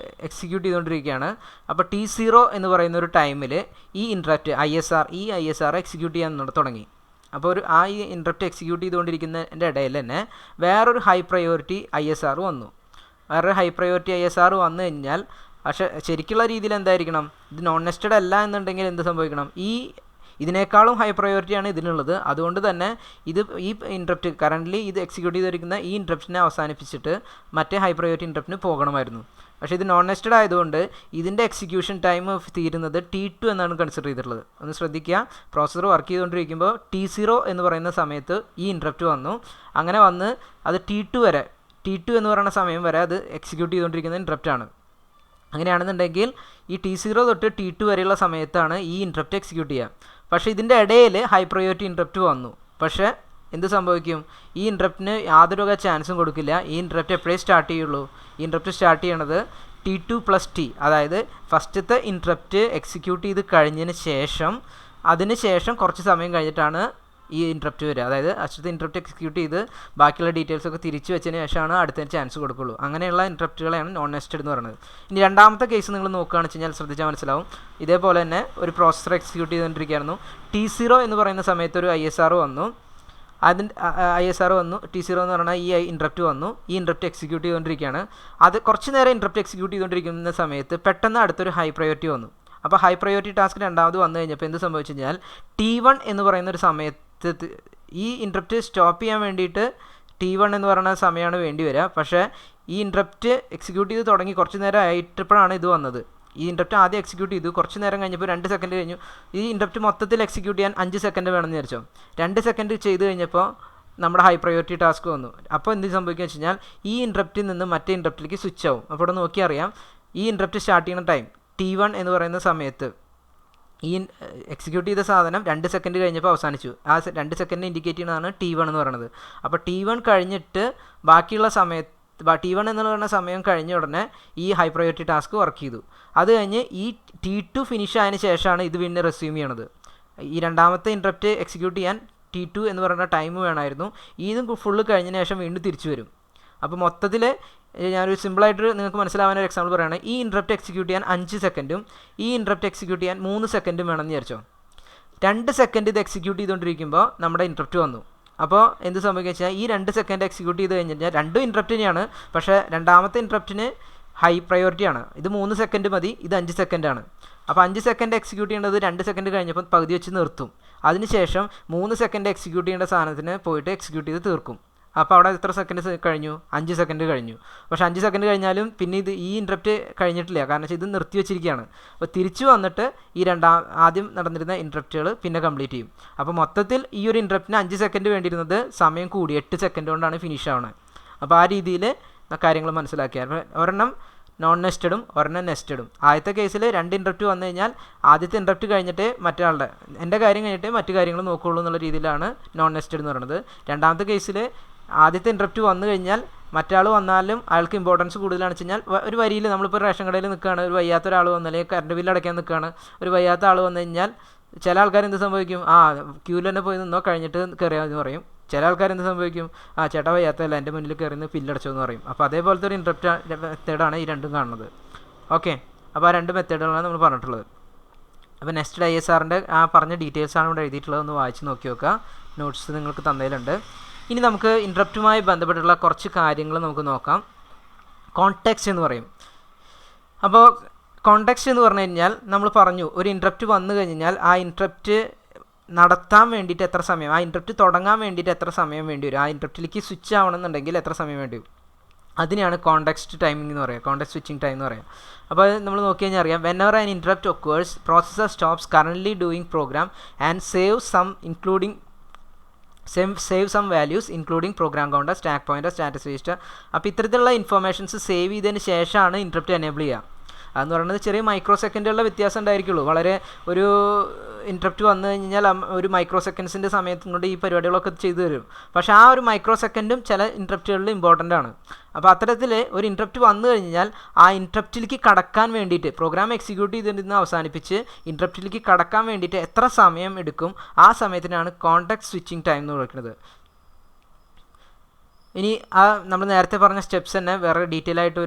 എക്സിക്യൂട്ട് ചെയ്തുകൊണ്ടിരിക്കുകയാണ്. അപ്പോൾ T0 എന്ന് പറയുന്ന ഒരു ടൈമിൽ ഈ ഇൻട്രപ്റ്റ് ISR എക്സിക്യൂട്ട് ചെയ്യാൻ തുടങ്ങി. അപ്പോൾ ഈ ഇൻട്രപ്റ്റ് എക്സിക്യൂട്ട് ചെയ്തുകൊണ്ടിരിക്കുന്നതിൻ്റെ ഇടയിൽ തന്നെ വേറൊരു ഹൈ പ്രയോറിറ്റി ISR വന്നു. വേറൊരു ഹൈ പ്രയോറിറ്റി ISR വന്നു കഴിഞ്ഞാൽ പക്ഷേ ശരിക്കുള്ള രീതിയിൽ എന്തായിരിക്കണം, ഇത് നോൺ നെസ്റ്റഡ് അല്ല എന്നുണ്ടെങ്കിൽ എന്ത് സംഭവിക്കണം, ഇതിനേക്കാളും ഹൈ പ്രയോറിറ്റിയാണ് ഇതിനുള്ളത്. അതുകൊണ്ട് തന്നെ ഈ ഇൻട്രപ്റ്റ് കറൻ്റ്ലി ഇത് എക്സിക്യൂട്ട് ചെയ്തിരിക്കുന്ന ഈ ഇൻട്രപ്റ്റിനെ അവസാനിപ്പിച്ചിട്ട് മറ്റേ ഹൈ പ്രയോറിറ്റി ഇൻട്രപ്റ്റിന് പോകണമായിരുന്നു. പക്ഷേ ഇത് നോൺ നെസ്റ്റഡ് ആയതുകൊണ്ട് ഇതിൻ്റെ എക്സിക്യൂഷൻ ടൈം തീരുന്നത് T2 എന്നാണ് കൺസിഡർ ചെയ്തിട്ടുള്ളത്. ഒന്ന് ശ്രദ്ധിക്കുക. പ്രോസസ്സർ വർക്ക് ചെയ്തുകൊണ്ടിരിക്കുമ്പോൾ T0 എന്ന് പറയുന്ന സമയത്ത് ഈ ഇൻട്രപ്റ്റ് വന്നു. അങ്ങനെ വന്ന് അത് T2 എന്ന് പറയുന്ന സമയം വരെ അത് എക്സിക്യൂട്ട് ചെയ്തുകൊണ്ടിരിക്കുന്ന ഇൻട്രപ്റ്റാണ്. അങ്ങനെയാണെന്നുണ്ടെങ്കിൽ ഈ T0 തൊട്ട് T2 വരെയുള്ള സമയത്താണ് ഈ ഇൻട്രപ്റ്റ് എക്സിക്യൂട്ട് ചെയ്യുക. പക്ഷേ ഇതിൻ്റെ ഇടയിൽ ഹൈ പ്രയോറിറ്റി ഇൻട്രപ്റ്റ് വന്നു. പക്ഷേ എന്ത് സംഭവിക്കും, ഈ ഇൻട്രപ്റ്റിന് യാതൊരു ചാൻസും കൊടുക്കില്ല. ഈ ഇൻട്രപ്റ്റ് എപ്പോഴേ സ്റ്റാർട്ട് ചെയ്യുള്ളൂ. ഈ ഇൻട്രപ്റ്റ് സ്റ്റാർട്ട് ചെയ്യണത് T2+T, അതായത് ഫസ്റ്റത്തെ ഇൻട്രപ്റ്റ് എക്സിക്യൂട്ട് ചെയ്ത് കഴിഞ്ഞതിന് ശേഷം കുറച്ച് സമയം കഴിഞ്ഞിട്ടാണ് ഈ ഇൻട്രപ്റ്റ് വരിക. അതായത് ഫസ്റ്റത്തെ ഇൻട്രപ്റ്റ് എക്സിക്യൂട്ട് ചെയ്ത് ബാക്കിയുള്ള ഡീറ്റെയിൽസൊക്കെ തിരിച്ച് വെച്ചതിന് ശേഷമാണ് അടുത്തതിന് ചാൻസ് കൊടുക്കുള്ളൂ. അങ്ങനെയുള്ള ഇൻട്രപ്റ്റുകളെയാണ് നോൺ നെസ്റ്റഡ് എന്ന് പറയുന്നത്. ഇനി രണ്ടാമത്തെ കേസ് നിങ്ങൾ നോക്കുകയാണെന്ന് വെച്ച് കഴിഞ്ഞാൽ ശ്രദ്ധിച്ചാൽ മനസ്സിലാവും. ഇതേപോലെ തന്നെ ഒരു പ്രോസസ്സർ എക്സിക്യൂട്ട് ചെയ്തുകൊണ്ടിരിക്കുകയായിരുന്നു. T0 എന്ന് പറയുന്ന സമയത്ത് ഒരു ISR വന്നു. T0 എന്ന് പറഞ്ഞാൽ ഈ ഇൻട്രപ്റ്റ് വന്നു. ഈ ഇൻട്രപ്റ്റ് എക്സിക്യൂട്ട് ചെയ്തുകൊണ്ടിരിക്കുകയാണ്. അത് കുറച്ച് നേരം ഇൻട്രപ്റ്റ് എക്സിക്യൂട്ട് ചെയ്തുകൊണ്ടിരിക്കുന്ന സമയത്ത് പെട്ടെന്ന് അടുത്തൊരു ഹൈ പ്രയോറിറ്റി വന്നു. അപ്പോൾ ഹൈ പ്രയോറിറ്റി ടാസ്ക് രണ്ടാമത് വന്നു കഴിഞ്ഞപ്പോൾ എന്ത് സംഭവിച്ചു കഴിഞ്ഞാൽ T1 എന്ന് പറയുന്ന ഒരു സമയത്ത് ഈ ഇൻട്രപ്റ്റ് സ്റ്റോപ്പ് ചെയ്യാൻ വേണ്ടിയിട്ട് T1 എന്ന് പറയുന്ന സമയമാണ് വേണ്ടി വരിക. പക്ഷേ ഈ ഇൻട്രപ്റ്റ് എക്സിക്യൂട്ട് ചെയ്ത് തുടങ്ങി കുറച്ച് നേരം ആയിട്ടപ്പോഴാണ് ഇത് വന്നത്. ഈ ഇൻട്രപ്റ്റ് ആദ്യം എക്സിക്യൂട്ട് ചെയ്തു, കുറച്ച് നേരം കഴിഞ്ഞപ്പോൾ 2 സെക്കൻഡ് കഴിഞ്ഞു. ഈ ഇൻട്രപ്റ്റ് മൊത്തത്തിൽ എക്സിക്യൂട്ട് ചെയ്യാൻ 5 സെക്കൻഡ് വേണമെന്ന് വിചാരിച്ചോ. 2 സെക്കൻഡ് ചെയ്ത് കഴിഞ്ഞപ്പോൾ നമ്മുടെ ഹൈ പ്രയോറിറ്റി ടാസ്ക് വന്നു. അപ്പോൾ എന്ത് സംഭവിക്കുക വെച്ച് കഴിഞ്ഞാൽ ഈ ഇൻട്രപ്റ്റിൽ നിന്ന് മറ്റേ ഇൻട്രപ്റ്റിലേക്ക് സ്വിച്ച് ആവും. അപ്പോൾ ഇവിടെ നോക്കി അറിയാം, ഈ ഇൻട്രപ്റ്റ് സ്റ്റാർട്ട് ചെയ്യുന്ന ടൈം T1 എന്ന് പറയുന്ന സമയത്ത് ഈ എക്സിക്യൂട്ട് ചെയ്ത സാധനം 2 സെക്കൻഡ് കഴിഞ്ഞപ്പോൾ അവസാനിച്ചു. ആ 2 സെക്കൻഡ് ഇൻഡിക്കേറ്റ് ചെയ്യുന്നതാണ് T1 എന്ന് പറയുന്നത്. അപ്പോൾ T1 കഴിഞ്ഞിട്ട് ബാക്കിയുള്ള സമയത്ത് T1 എന്ന് പറയുന്ന സമയം കഴിഞ്ഞ ഉടനെ ഈ ഹൈ പ്രയോറിറ്റി ടാസ്ക് വർക്ക് ചെയ്തു. അത് കഴിഞ്ഞ് ഈ T2 ഫിനിഷ് ആയതിനു ശേഷമാണ് ഇത് പിന്നെ റെസ്യൂം ചെയ്യണത്. ഈ രണ്ടാമത്തെ ഇൻട്രപ്റ്റ് എക്സിക്യൂട്ട് ചെയ്യാൻ T2 എന്ന് പറയുന്ന ടൈം വേണമായിരുന്നു. ഇതും ഫുള്ള് കഴിഞ്ഞതിന് ശേഷം വീണ്ടും തിരിച്ചു വരും. അപ്പോൾ മൊത്തത്തിൽ ഞാനൊരു സിമ്പിളായിട്ട് നിങ്ങൾക്ക് മനസ്സിലാവാനൊരു എക്സാമ്പിൾ പറയുകയാണ്. ഈ ഇൻട്രപ്റ്റ് എക്സിക്യൂട്ട് ചെയ്യാൻ 5 സെക്കൻഡും ഈ ഇൻട്രപ്റ്റ് എക്സിക്യൂട്ട് ചെയ്യാൻ 3 സെക്കൻഡും വേണമെന്ന് വിചാരിച്ചോ. 2 സെക്കൻഡ് ഇത് എക്സിക്യൂട്ട് ചെയ്തുകൊണ്ടിരിക്കുമ്പോൾ നമ്മുടെ ഇൻട്രപ്റ്റ് വന്നു. അപ്പോൾ എന്ത് സംഭവിക്കുക വെച്ചാൽ ഈ 2 സെക്കൻഡ് എക്സിക്യൂട്ട് ചെയ്ത് കഴിഞ്ഞാൽ രണ്ടും ഇൻട്രപ്റ്റ് തന്നെയാണ്. പക്ഷേ രണ്ടാമത്തെ ഇൻട്രപ്റ്റിന് ഹൈ പ്രയോറിറ്റിയാണ്. ഇത് 3 സെക്കൻഡ് മതി, ഇത് 5 സെക്കൻഡാണ്. അപ്പോൾ 5 സെക്കൻഡ് എക്സിക്യൂട്ട് ചെയ്യേണ്ടത് 2 സെക്കൻഡ് കഴിഞ്ഞപ്പോൾ പകുതി വെച്ച് നിർത്തും. അതിനുശേഷം 3 സെക്കൻഡ് എക്സിക്യൂട്ട് ചെയ്യേണ്ട സാധനത്തിന് പോയിട്ട് എക്സിക്യൂട്ട് ചെയ്ത് തീർക്കും. അപ്പോൾ അവിടെ എത്ര സെക്കൻഡ് കഴിഞ്ഞു? 5 സെക്കൻഡ് കഴിഞ്ഞു. പക്ഷേ 5 സെക്കൻഡ് കഴിഞ്ഞാലും പിന്നെ ഈ ഇൻട്രപ്റ്റ് കഴിഞ്ഞിട്ടില്ല, കാരണം വെച്ചാൽ ഇത് നിർത്തി വെച്ചിരിക്കുകയാണ്. അപ്പോൾ തിരിച്ചു വന്നിട്ട് ഈ ആദ്യം നടന്നിരുന്ന ഇൻട്രപ്റ്റുകൾ പിന്നെ കംപ്ലീറ്റ് ചെയ്യും. അപ്പോൾ മൊത്തത്തിൽ ഈ ഒരു ഇൻട്രപ്റ്റിന് 5 സെക്കൻഡ് വേണ്ടിയിരുന്നത് സമയം കൂടി 8 സെക്കൻഡ് കൊണ്ടാണ് ഫിനിഷ് ആവുന്നത്. അപ്പോൾ ആ രീതിയിൽ കാര്യങ്ങൾ മനസ്സിലാക്കിയാൽ ഒരെണ്ണം നോൺ നെസ്റ്റഡും ഒരെണ്ണം നെസ്റ്റഡും. ആദ്യത്തെ കേസിൽ 2 ഇൻട്രപ്റ്റ് വന്നു കഴിഞ്ഞാൽ ആദ്യത്തെ ഇൻട്രപ്റ്റ് കഴിഞ്ഞിട്ടേ മറ്റേ എൻ്റെ കാര്യം കഴിഞ്ഞിട്ടേ മറ്റു കാര്യങ്ങൾ നോക്കുകയുള്ളൂ എന്നുള്ള രീതിയിലാണ് നോൺ നെസ്റ്റഡ് എന്ന് പറയുന്നത്. രണ്ടാമത്തെ കേസിൽ ആദ്യത്തെ ഇൻട്രപ്റ്റ് വന്നു കഴിഞ്ഞാൽ മറ്റാൾ വന്നാലും അയാൾക്ക് ഇമ്പോർട്ടൻസ് കൂടുതലാണെന്ന് വെച്ച് കഴിഞ്ഞാൽ ഒരു വരിയിൽ നമ്മളിപ്പോൾ റേഷൻ കടയിൽ നിൽക്കുകയാണ്, ഒരു വയ്യാത്ത ഒരാൾ വന്നു, അല്ലെങ്കിൽ കറണ്ട് ബില്ല് അടയ്ക്കാൻ നിൽക്കുകയാണ്, ഒരു വയ്യാത്ത ആൾ വന്നു കഴിഞ്ഞാൽ ചില ആൾക്കാർ എന്ത് സംഭവിക്കും? ക്യൂവിൽ തന്നെ പോയി നിന്നോ, കഴിഞ്ഞിട്ട് കയറിയാമെന്ന് പറയും. ചില ആൾക്കാർ എന്ത് സംഭവിക്കും? ചേട്ടാ വയ്യാത്തല്ല, എൻ്റെ മുന്നിൽ കയറി നിന്ന് ബില്ലടച്ചോ എന്ന് പറയും. അപ്പോൾ അതേപോലത്തെ ഒരു ഇൻട്രപ്റ്റ് മെത്തേഡാണ് ഈ രണ്ടും കാണുന്നത്. ഓക്കെ, അപ്പോൾ ആ 2 മെത്തേഡുകളാണ് നമ്മൾ പറഞ്ഞിട്ടുള്ളത്. അപ്പോൾ നെസ്റ്റഡ് ISRൻ്റെ ആ പറഞ്ഞ ഡീറ്റെയിൽസാണ് ഇവിടെ എഴുതിയിട്ടുള്ളത്. ഒന്ന് വായിച്ച് നോക്കി നോക്കുക, നോട്ട്സ് നിങ്ങൾക്ക് തന്നതിലുണ്ട്. ഇനി നമുക്ക് ഇൻട്രപ്റ്റുമായി ബന്ധപ്പെട്ടുള്ള കുറച്ച് കാര്യങ്ങൾ നമുക്ക് നോക്കാം. കോണ്ടെക്സ്റ്റ് എന്ന് പറയും. അപ്പോൾ കോണ്ടെക്സ്റ്റ് എന്ന് പറഞ്ഞു കഴിഞ്ഞാൽ നമ്മൾ പറഞ്ഞു ഒരു ഇൻട്രപ്റ്റ് വന്നു കഴിഞ്ഞാൽ ആ ഇൻട്രപ്റ്റ് നടത്താൻ വേണ്ടിയിട്ട് എത്ര സമയം, ആ ഇൻട്രപ്റ്റ് തുടങ്ങാൻ വേണ്ടിയിട്ട് എത്ര സമയം വേണ്ടി വരും, ആ ഇൻട്രപ്റ്റിലേക്ക് സ്വിച്ച് ആവണമെന്നുണ്ടെങ്കിൽ എത്ര സമയം വേണ്ടി വരും, അതിനെയാണ് കോണ്ടെക്സ്റ്റ് ടൈമിംഗ് എന്ന് പറയുക, കോണ്ടെക്സ്റ്റ് സ്വിച്ചിങ് ടൈം എന്ന് പറയുക. അപ്പോൾ നമ്മൾ നോക്കി കഴിഞ്ഞാൽ അറിയാം, whenever an interrupt occurs, processor stops currently doing program and save some values including program counter, stack pointer, status register. അപ്പോൾ ഇത്തരത്തിലുള്ള ഇൻഫർമേഷൻസ് സേവ് ചെയ്തതിന് ശേഷമാണ് ഇൻട്രപ്റ്റ് എനേബിൾ ചെയ്യുക. അതെന്ന് പറയുന്നത് ചെറിയ മൈക്രോ സെക്കൻഡുകളുടെ വ്യത്യാസം ഉണ്ടായിരിക്കുള്ളൂ. വളരെ ഒരു ഇൻട്രപ്റ്റ് വന്നു കഴിഞ്ഞാൽ ഒരു മൈക്രോ സെക്കൻഡ്സിൻ്റെ സമയത്തും കൊണ്ട് ഈ പരിപാടികളൊക്കെ ചെയ്തു തരും. പക്ഷേ ആ ഒരു മൈക്രോ സെക്കൻഡും ചില ഇൻട്രപ്റ്റുകളിൽ ഇമ്പോർട്ടൻ്റ് ആണ്. അപ്പോൾ അത്തരത്തിൽ ഒരു ഇൻട്രപ്റ്റ് വന്നു കഴിഞ്ഞാൽ ആ ഇൻട്രപ്റ്റിലേക്ക് കടക്കാൻ വേണ്ടിയിട്ട് പ്രോഗ്രാം എക്സിക്യൂട്ട് ചെയ്തിരുന്ന് അവസാനിപ്പിച്ച് ഇൻട്രപ്റ്റിലേക്ക് കടക്കാൻ വേണ്ടിയിട്ട് എത്ര സമയം എടുക്കും, ആ സമയത്തിനാണ് കോണ്ടെക്സ്റ്റ് സ്വിച്ചിങ് ടൈം എന്ന് വിളിക്കുന്നത്. ഇനി നമ്മൾ നേരത്തെ പറഞ്ഞ സ്റ്റെപ്സ് തന്നെ വേറെ ഡീറ്റെയിൽ ആയിട്ട്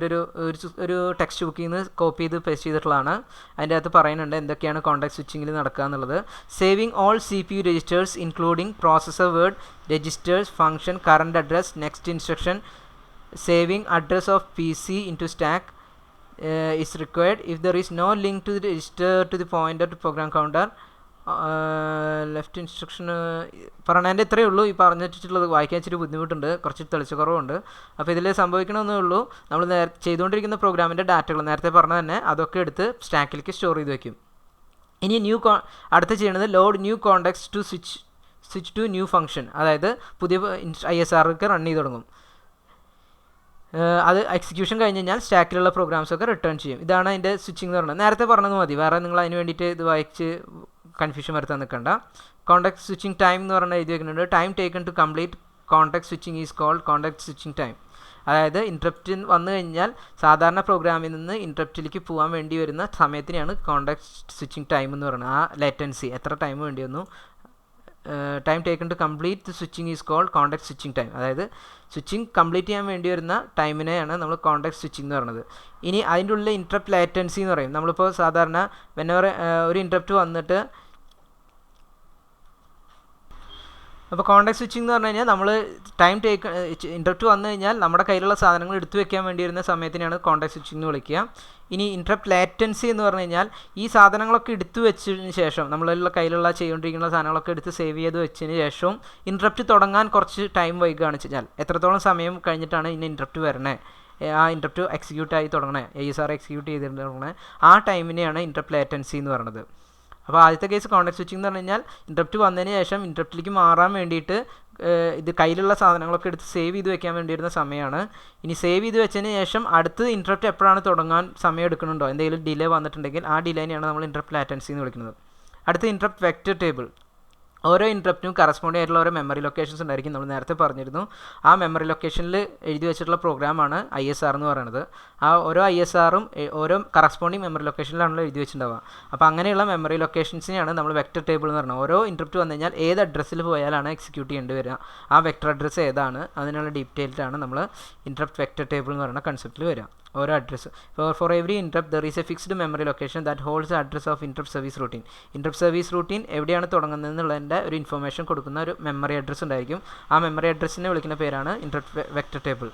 ഒരു ടെക്സ്റ്റ് ബുക്കിൽ നിന്ന് കോപ്പി ചെയ്ത് പേസ്റ്റ് ചെയ്തിട്ടുള്ളതാണ്. അതിൻ്റെ അകത്ത് പറയുന്നുണ്ട് എന്തൊക്കെയാണ് കോണ്ടെക്സ്റ്റ് സ്വിച്ചിങ്ങിൽ നടക്കുക എന്നുള്ളത്. Saving all CPU registers including processor word registers function current address next instruction. Saving address of PC into stack is required if there is no link to the register to the pointer to program counter. Left instruction പറഞ്ഞതിൻ്റെ ഇത്രയേ ഉള്ളൂ. ഈ പറഞ്ഞിട്ടുള്ളത് വായിക്കാൻ ഇച്ചിരി ബുദ്ധിമുട്ടുണ്ട്, കുറച്ച് തെളിച്ച കുറവുണ്ട്. അപ്പോൾ ഇതിൽ സംഭവിക്കണമെന്നേ ഉള്ളൂ, നമ്മൾ ചെയ്തുകൊണ്ടിരിക്കുന്ന പ്രോഗ്രാമിൻ്റെ ഡാറ്റകൾ നേരത്തെ പറഞ്ഞ തന്നെ അതൊക്കെ എടുത്ത് സ്റ്റാക്കിലേക്ക് സ്റ്റോർ ചെയ്ത് വയ്ക്കും. ഇനി അടുത്ത് ചെയ്യുന്നത് load new context to switch to new function, അതായത് പുതിയ ISRക്ക് റൺ ചെയ്ത് തുടങ്ങും. അത് എക്സിക്യൂഷൻ കഴിഞ്ഞ് കഴിഞ്ഞാൽ സ്റ്റാക്കിലുള്ള പ്രോഗ്രാംസൊക്കെ റിട്ടേൺ ചെയ്യും. ഇതാണ് അതിൻ്റെ സ്വിച്ചിങ് എന്ന് പറയുന്നത്. നേരത്തെ പറഞ്ഞത് മതി, വേറെ നിങ്ങൾ അതിന് വേണ്ടിയിട്ട് ഇത് വായിച്ച് കൺഫ്യൂഷൻ വരുത്താൻ നിൽക്കണ്ട. കോണ്ടെക്സ്റ്റ് സ്വിച്ചിങ് ടൈം എന്ന് പറഞ്ഞാൽ എഴുതി വയ്ക്കുന്നുണ്ട്. Time taken to complete context switching is called context switching time. അതായത് ഇൻട്രപ്റ്റ് വന്നു കഴിഞ്ഞാൽ സാധാരണ പ്രോഗ്രാമിൽ നിന്ന് ഇൻട്രപ്റ്റിലേക്ക് പോകാൻ വേണ്ടി വരുന്ന സമയത്തിനെയാണ് കോണ്ടെക്സ്റ്റ് സ്വിച്ചിങ് ടൈം എന്ന് പറയുന്നത്. ആ ലേറ്റൻസി എത്ര ടൈം വേണ്ടി വന്നു, time taken to complete the switching is called context switching time. അതായത് സ്വിച്ചിങ് കംപ്ലീറ്റ് ചെയ്യാൻ വേണ്ടി വരുന്ന ടൈമിനെയാണ് നമ്മൾ കോണ്ടെക്സ്റ്റ് സ്വിച്ചിങ് എന്ന് പറയുന്നത്. ഇനി അതിൻ്റെ ഉള്ളിൽ ഇൻട്രപ്റ്റ് ലേറ്റൻസി എന്ന് പറയും. നമ്മളിപ്പോൾ സാധാരണ whenever ഒരു ഇൻട്രപ്റ്റ് വന്നിട്ട്, അപ്പോൾ കോണ്ടെക്സ്റ്റ് സ്വിച്ചിങ് എന്ന് പറഞ്ഞു കഴിഞ്ഞാൽ നമ്മൾ ഇൻട്രപ്റ്റ് വന്നു കഴിഞ്ഞാൽ നമ്മുടെ കയ്യിലുള്ള സാധനങ്ങൾ എടുത്തു വെക്കാൻ വേണ്ടി വരുന്ന സമയത്തിനാണ് കോണ്ടെക്സ്റ്റ് സ്വിച്ചിങ് എന്ന് വിളിക്കുക. ഇനി ഇൻട്രപ്റ്റ് ലേറ്റൻസി എന്ന് പറഞ്ഞു കഴിഞ്ഞാൽ ഈ സാധനങ്ങളൊക്കെ എടുത്തു വെച്ചതിന് ശേഷം നമ്മളുള്ള കയ്യിലുള്ള ചെയ്തുകൊണ്ടിരിക്കുന്ന സാധനങ്ങളൊക്കെ എടുത്ത് സേവ് ചെയ്ത് വെച്ചതിന് ശേഷം ഇൻട്രപ്റ്റ് തുടങ്ങാൻ കുറച്ച് ടൈം വൈകുകയാണ് വെച്ചാൽ എത്രത്തോളം സമയം കഴിഞ്ഞിട്ടാണ് ഇനി ഇൻട്രപ്റ്റ് വരണേ, ആ ഇൻട്രപ്റ്റ് എക്സിക്യൂട്ട് ആയി തുടങ്ങണേ, ISR എക്സിക്യൂട്ട് ചെയ്തിട്ട് തുടങ്ങണേ, ആ ടൈമിനെയാണ് ഇൻട്രപ്റ്റ് ലേറ്റൻസി എന്ന് പറയുന്നത്. അപ്പോൾ ആദ്യത്തെ കേസ് കോണ്ടെക്സ്റ്റ് സ്വിച്ചിങ് എന്ന് പറഞ്ഞു കഴിഞ്ഞാൽ ഇൻട്രപ്റ്റ് വന്നതിന് ശേഷം ഇൻട്രപ്റ്റിലേക്ക് മാറാൻ വേണ്ടിയിട്ട് ഇത് കയ്യിലുള്ള സാധനങ്ങളൊക്കെ എടുത്ത് സേവ് ചെയ്ത് വെക്കാൻ വേണ്ടി വരുന്ന സമയമാണ്. ഇനി സേവ് ചെയ്ത് വെച്ചതിന് ശേഷം അടുത്ത് ഇൻട്രപ്റ്റ് എപ്പോഴാണ് തുടങ്ങാൻ സമയം എടുക്കുന്നുണ്ടോ, എന്തെങ്കിലും ഡിലേ വന്നിട്ടുണ്ടെങ്കിൽ ആ ഡിലേനെയാണ് നമ്മൾ ഇൻട്രപ്റ്റ് ലാറ്റൻസി എന്ന് വിളിക്കുന്നത്. അടുത്ത് ഇൻട്രപ്റ്റ് വെക്റ്റർ ടേബിൾ. ഓരോ ഇൻട്രപ്റ്റിനും കറസ്പോണ്ടിങ് ആയിട്ടുള്ള ഓരോ മെമ്മറി ലൊക്കേഷൻസ് ഉണ്ടായിരിക്കും. നമ്മൾ നേരത്തെ പറഞ്ഞിരുന്നു, ആ മെമ്മറി ലൊക്കേഷനിൽ എഴുതി വെച്ചിട്ടുള്ള പ്രോഗ്രാമാണ് ISR എന്ന് പറയുന്നത്. ആ ഓരോ ISRും ഓരോ കറസ്പോണ്ടിങ് മെമ്മറി ലൊക്കേഷനിലാണല്ലോ എഴുതി വെച്ചിട്ടുണ്ടാവുക. അപ്പോൾ അങ്ങനെയുള്ള മെമ്മറി ലൊക്കേഷൻസിനെയാണ് നമ്മൾ വെക്റ്റർ ടേബിൾ എന്ന് പറയുന്നത്. ഓരോ ഇൻട്രപ്റ്റ് വന്നു കഴിഞ്ഞാൽ ഏത് അഡ്രസ്സിൽ പോയാലാണ് എക്സിക്യൂട്ട് ചെയ്യേണ്ടി വരിക, ആ വെക്റ്റർ അഡ്രസ്സ് ഏതാണ്, അതിനുള്ള ഡീറ്റെയിൽഡാണ് നമ്മൾ ഇൻട്രപ്റ്റ് വെക്റ്റർ ടേബിൾ എന്ന് പറയുന്ന കൺസെപ്റ്റിൽ വരിക. ഓരോ address for every interrupt there is A fixed memory location that holds the address of interrupt service routine. Interrupt service routine എവിടെയാണ് തുടങ്ങുന്നത് എന്നുള്ളതിൻ്റെ ഒരു ഇൻഫർമേഷൻ കൊടുക്കുന്ന ഒരു മെമ്മറി അഡ്രസ്സ് ഉണ്ടായിരിക്കും. ആ മെമ്മറി അഡ്രസ്സിനെ വിളിക്കുന്ന പേരാണ് ഇൻട്രപ്റ്റ് വെക്റ്റർ ടേബിൾ.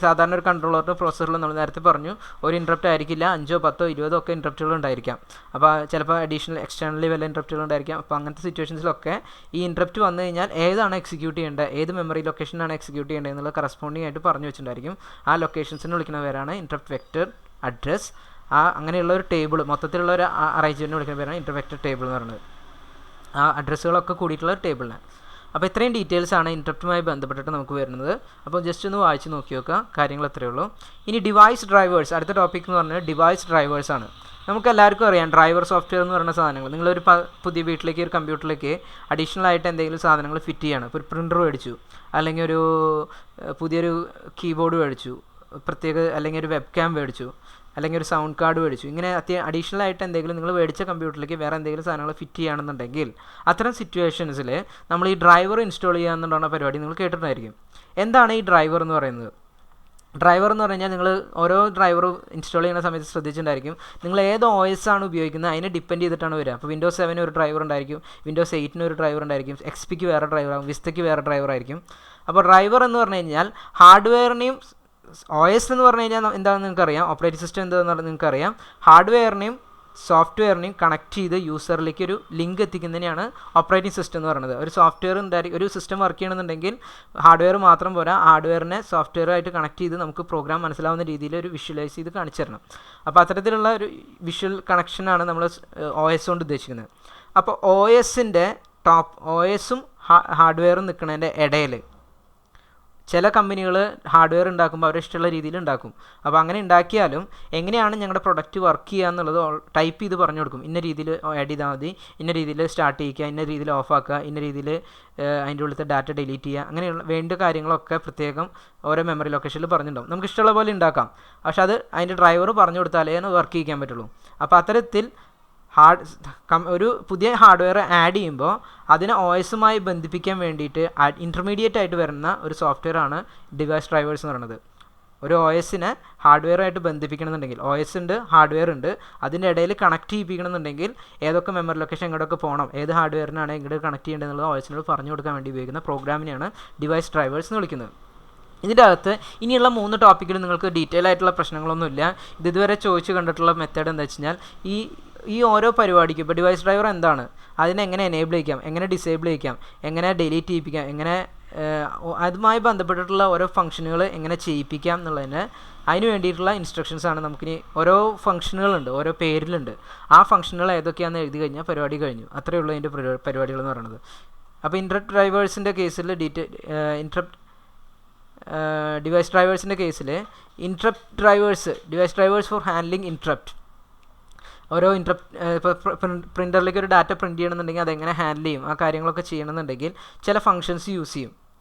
സാധാരണ ഒരു കൺട്രോളറിൻ്റെ പ്രോസസ്സറിൽ നമ്മൾ നേരത്തെ പറഞ്ഞു ഒരു ഇൻട്രപ്റ്റ് ആയിരിക്കില്ല, 5, 10, 20 ഒക്കെ ഇൻട്രപ്റ്റുകൾ ഉണ്ടായിരിക്കാം. അപ്പോൾ ചിലപ്പോൾ അഡീഷണൽ എക്സ്റ്റേണലി വല്ല ഇൻട്രപ്റ്റുകൾ ഉണ്ടായിരിക്കാം. അപ്പോൾ അങ്ങനത്തെ സിറ്റുവേഷൻസിലൊക്കെ ഈ ഇൻട്രപ്റ്റ് വന്നു കഴിഞ്ഞാൽ ഏതാണ് എക്സിക്യൂട്ട് ചെയ്യേണ്ടത്, ഏത് മെമ്മറി ലൊക്കേഷനാണ് എക്സിക്യൂട്ട് ചെയ്യേണ്ടത് എന്നുള്ളത് കറസ്പോണ്ടിങ് ആയിട്ട് പറഞ്ഞു വെച്ചിട്ടുണ്ടായിരിക്കും. ആ ലൊക്കേഷൻസിനെ വിളിക്കുന്ന പേരാണ് ഇൻട്രപ്റ്റ് വെക്റ്റർ അഡ്രസ്. അങ്ങനെയുള്ള ഒരു ടേബിൾ, മൊത്തത്തിലുള്ള ഒരു അറേഞ്ച്മെൻറ്റ് വിളിക്കുന്ന പേരാണ് ഇൻട്രപ്റ്റ് വെക്റ്റർ ടേബിൾ എന്ന് പറയുന്നത്. ആ അഡ്രസ്സുകളൊക്കെ കൂടിയിട്ടുള്ള ഒരു ടേബിളിന്. അപ്പോൾ ഇത്രയും ഡീറ്റെയിൽസാണ് ഇൻട്രപ്റ്റുമായി ബന്ധപ്പെട്ടിട്ട് നമുക്ക് വരുന്നത്. അപ്പോൾ ജസ്റ്റ് ഒന്ന് വായിച്ച് നോക്കി നോക്കുക, കാര്യങ്ങൾ എത്രയേ ഉള്ളൂ. ഇനി ഡിവൈസ് ഡ്രൈവേഴ്സ്, അടുത്ത ടോപ്പിക് എന്ന് പറഞ്ഞാൽ ഡിവൈസ് ഡ്രൈവേഴ്സാണ്. നമുക്ക് എല്ലാവർക്കും അറിയാം ഡ്രൈവർ സോഫ്റ്റ്വെയർ എന്ന് പറയുന്ന സാധനങ്ങൾ. നിങ്ങളൊരു പുതിയ വീട്ടിലേക്ക് ഒരു കമ്പ്യൂട്ടറിലേക്ക് അഡീഷണൽ ആയിട്ട് എന്തെങ്കിലും സാധനങ്ങൾ ഫിറ്റ് ചെയ്യാണ്. ഇപ്പോൾ ഒരു പ്രിൻ്റർ മേടിച്ചു, അല്ലെങ്കിൽ ഒരു പുതിയൊരു കീബോർഡ് മേടിച്ചു, അല്ലെങ്കിൽ ഒരു വെബ് ക്യാം മേടിച്ചു, അല്ലെങ്കിൽ ഒരു സൗണ്ട് കാർഡ് മേടിച്ചു. ഇങ്ങനെ അഡീഷണൽ ആയിട്ട് എന്തെങ്കിലും നിങ്ങൾ മേടിച്ച കമ്പ്യൂട്ടറിലേക്ക് വേറെ എന്തെങ്കിലും സാധനങ്ങൾ ഫിറ്റ് ചെയ്യുകയാണെന്നുണ്ടെങ്കിൽ അത്തരം സിറ്റുവേഷൻസിൽ നമ്മൾ ഈ ഡ്രൈവർ ഇൻസ്റ്റാൾ ചെയ്യുക എന്നുള്ള പരിപാടി നിങ്ങൾ കേട്ടിട്ടുണ്ടായിരിക്കും. എന്താണ് ഈ ഡ്രൈവർ എന്ന് പറയുന്നത്? ഡ്രൈവർ എന്ന് പറഞ്ഞു കഴിഞ്ഞാൽ നിങ്ങൾ ഓരോ ഡ്രൈവർ ഇൻസ്റ്റാൾ ചെയ്യുന്ന സമയത്ത് ശ്രദ്ധിച്ചിട്ടുണ്ടായിരിക്കും, നിങ്ങൾ ഏത് OS ആണ് ഉപയോഗിക്കുന്നത് അതിനെ ഡിപ്പെൻഡ് ചെയ്തിട്ടാണ് വരിക. അപ്പോൾ Windows 7 ഒരു ഡ്രൈവർ ഉണ്ടായിരിക്കും, Windows 8 ഒരു ഡ്രൈവർ ഉണ്ടായിരിക്കും, XPക്ക് വേറെ ഡ്രൈവറാകും, വിസ്റ്റയ്ക്ക് വേറെ ഡ്രൈവർ ആയിരിക്കും. അപ്പോൾ ഡ്രൈവർ എന്ന് പറഞ്ഞു കഴിഞ്ഞാൽ ഹാർഡ്വെയറിനെയും OS എന്ന് പറഞ്ഞു കഴിഞ്ഞാൽ എന്താണെന്ന് നിങ്ങൾക്കറിയാം, ഓപ്പറേറ്റിംഗ് സിസ്റ്റം എന്താണെന്ന് നിങ്ങൾക്കറിയാം. ഹാർഡ്വെയറിനെയും സോഫ്റ്റ്വെയറിനെയും കണക്ട് ചെയ്ത് യൂസറിലേക്ക് ഒരു ലിങ്ക് എത്തിക്കുന്നതിനെയാണ് ഓപ്പറേറ്റിംഗ് സിസ്റ്റം എന്ന് പറയുന്നത്. ഒരു സോഫ്റ്റ്വെയർ ഒരു സിസ്റ്റം വർക്ക് ചെയ്യണമെന്നുണ്ടെങ്കിൽ ഹാർഡ്വെയർ മാത്രം പോരാ, ഹാർഡ്വെയറിനെ സോഫ്റ്റ്വെയറായിട്ട് കണക്ട് ചെയ്ത് നമുക്ക് പ്രോഗ്രാം മനസ്സിലാവുന്ന രീതിയിൽ ഒരു വിഷ്വലൈസ് ചെയ്ത് കാണിച്ചു തരണം. അപ്പോൾ അത്തരത്തിലുള്ള ഒരു വിഷ്വൽ കണക്ഷനാണ് നമ്മൾ OS കൊണ്ട് ഉദ്ദേശിക്കുന്നത്. അപ്പോൾ OSൻ്റെ OSഉം ഹാർഡ്വെയറും നിൽക്കുന്നതിൻ്റെ ഇടയിൽ ചില കമ്പനികൾ ഹാർഡ്വെയർ ഉണ്ടാക്കുമ്പോൾ അവരുടെ ഇഷ്ടമുള്ള രീതിയിൽ ഉണ്ടാക്കും. അപ്പോൾ അങ്ങനെ ഉണ്ടാക്കിയാലും എങ്ങനെയാണ് ഞങ്ങളുടെ പ്രൊഡക്റ്റ് വർക്ക് ചെയ്യുക എന്നുള്ളത് ടൈപ്പ് ചെയ്ത് പറഞ്ഞു കൊടുക്കും. ഇന്ന രീതിയിൽ ആഡ് ചെയ്താൽ മതി, ഇന്ന രീതിയിൽ സ്റ്റാർട്ട് ചെയ്യിക്കുക, ഇന്ന രീതിയിൽ ഓഫ് ആക്കുക, ഇന്ന രീതിയിൽ അതിൻ്റെ ഉള്ളിലത്തെ ഡാറ്റ ഡിലീറ്റ് ചെയ്യുക, അങ്ങനെയുള്ള വേണ്ട കാര്യങ്ങളൊക്കെ പ്രത്യേകം ഓരോ മെമ്മറി ലൊക്കേഷനിൽ പറഞ്ഞിട്ടുണ്ടാവും. നമുക്ക് ഇഷ്ടമുള്ള പോലെ ഉണ്ടാക്കാം, പക്ഷെ അത് അതിൻ്റെ ഡ്രൈവർ പറഞ്ഞു കൊടുത്താലേ വർക്ക് ചെയ്യിക്കാൻ പറ്റുള്ളൂ. അപ്പോൾ അത്തരത്തിൽ ഒരു പുതിയ ഹാർഡ്വെയർ ആഡ് ചെയ്യുമ്പോൾ അതിനെ OSുമായി ബന്ധിപ്പിക്കാൻ വേണ്ടിയിട്ട് ഇൻ്റർമീഡിയറ്റ് ആയിട്ട് വരുന്ന ഒരു സോഫ്റ്റ്വെയർ ആണ് ഡിവൈസ് ഡ്രൈവേഴ്സ് എന്ന് പറയുന്നത്. ഒരു OSനെ ഹാർഡ്വെയറായിട്ട് ബന്ധിപ്പിക്കണമെന്നുണ്ടെങ്കിൽ OS ഉണ്ട്, ഹാർഡ്വെയർ ഉണ്ട്, അതിൻ്റെ ഇടയിൽ കണക്ട് ചെയ്യിപ്പിക്കണമെന്നുണ്ടെങ്കിൽ ഏതൊക്കെ മെമ്മറി ലൊക്കേഷൻ എങ്ങോട്ടൊക്കെ പോകണം, ഏത് ഹാർഡ്വെയറിനാണ് ഇങ്ങോട്ട് കണക്ട് ചെയ്യേണ്ടതെന്നുള്ളത് OSനോട് പറഞ്ഞു കൊടുക്കാൻ വേണ്ടി ഉപയോഗിക്കുന്ന പ്രോഗ്രാമിനെയാണ് ഡിവൈസ് ഡ്രൈവേഴ്സ് എന്ന് വിളിക്കുന്നത്. ഇതിൻ്റെ അകത്ത് ഇനിയുള്ള 3 ടോപ്പിക്കിൽ നിങ്ങൾക്ക് ഡീറ്റെയിൽ ആയിട്ടുള്ള പ്രശ്നങ്ങളൊന്നുമില്ല. ഇതുവരെ ചോദിച്ചു കണ്ടിട്ടുള്ള മെത്തേഡ് എന്താ വെച്ച് കഴിഞ്ഞാൽ ഈ ഓരോ പരിപാടിക്കും ഇപ്പോൾ ഡിവൈസ് ഡ്രൈവർ എന്താണ്, അതിനെ എങ്ങനെ എനേബിൾ ചെയ്യിക്കാം, എങ്ങനെ ഡിസേബിൾ ചെയ്യിക്കാം, എങ്ങനെ ഡിലീറ്റ് ചെയ്യിപ്പിക്കാം, എങ്ങനെ അതുമായി ബന്ധപ്പെട്ടിട്ടുള്ള ഓരോ ഫംഗ്ഷനുകൾ എങ്ങനെ ചെയ്യിപ്പിക്കാം എന്നുള്ളതിന് അതിന് വേണ്ടിയിട്ടുള്ള ഇൻസ്ട്രക്ഷൻസാണ് നമുക്കിനി. ഓരോ ഫംഗ്ഷനുകളുണ്ട്, ഓരോ പേരിലുണ്ട്. ആ ഫംഗ്ഷനുകൾ ഏതൊക്കെയാണെന്ന് എഴുതി കഴിഞ്ഞാൽ പരിപാടി കഴിഞ്ഞു. അത്രയേ ഉള്ളൂ അതിൻ്റെ പരിപാടികൾ എന്ന് പറയുന്നത്. അപ്പോൾ ഇൻട്രപ്റ്റ് ഡ്രൈവേഴ്സിൻ്റെ കേസിൽ ഡിവൈസ് ഡ്രൈവേഴ്സിൻ്റെ കേസിൽ device drivers for handling interrupt. ഓരോ ഇപ്പോൾ പ്രിൻ്ററിലേക്ക് ഒരു ഡാറ്റ പ്രിൻറ്റ് ചെയ്യണമെന്നുണ്ടെങ്കിൽ അതെങ്ങനെ ഹാൻഡിൽ ചെയ്യും, ആ കാര്യങ്ങളൊക്കെ ചെയ്യണമെന്നുണ്ടെങ്കിൽ ചില ഫംഗ്ഷൻസ് യൂസ് ചെയ്യും.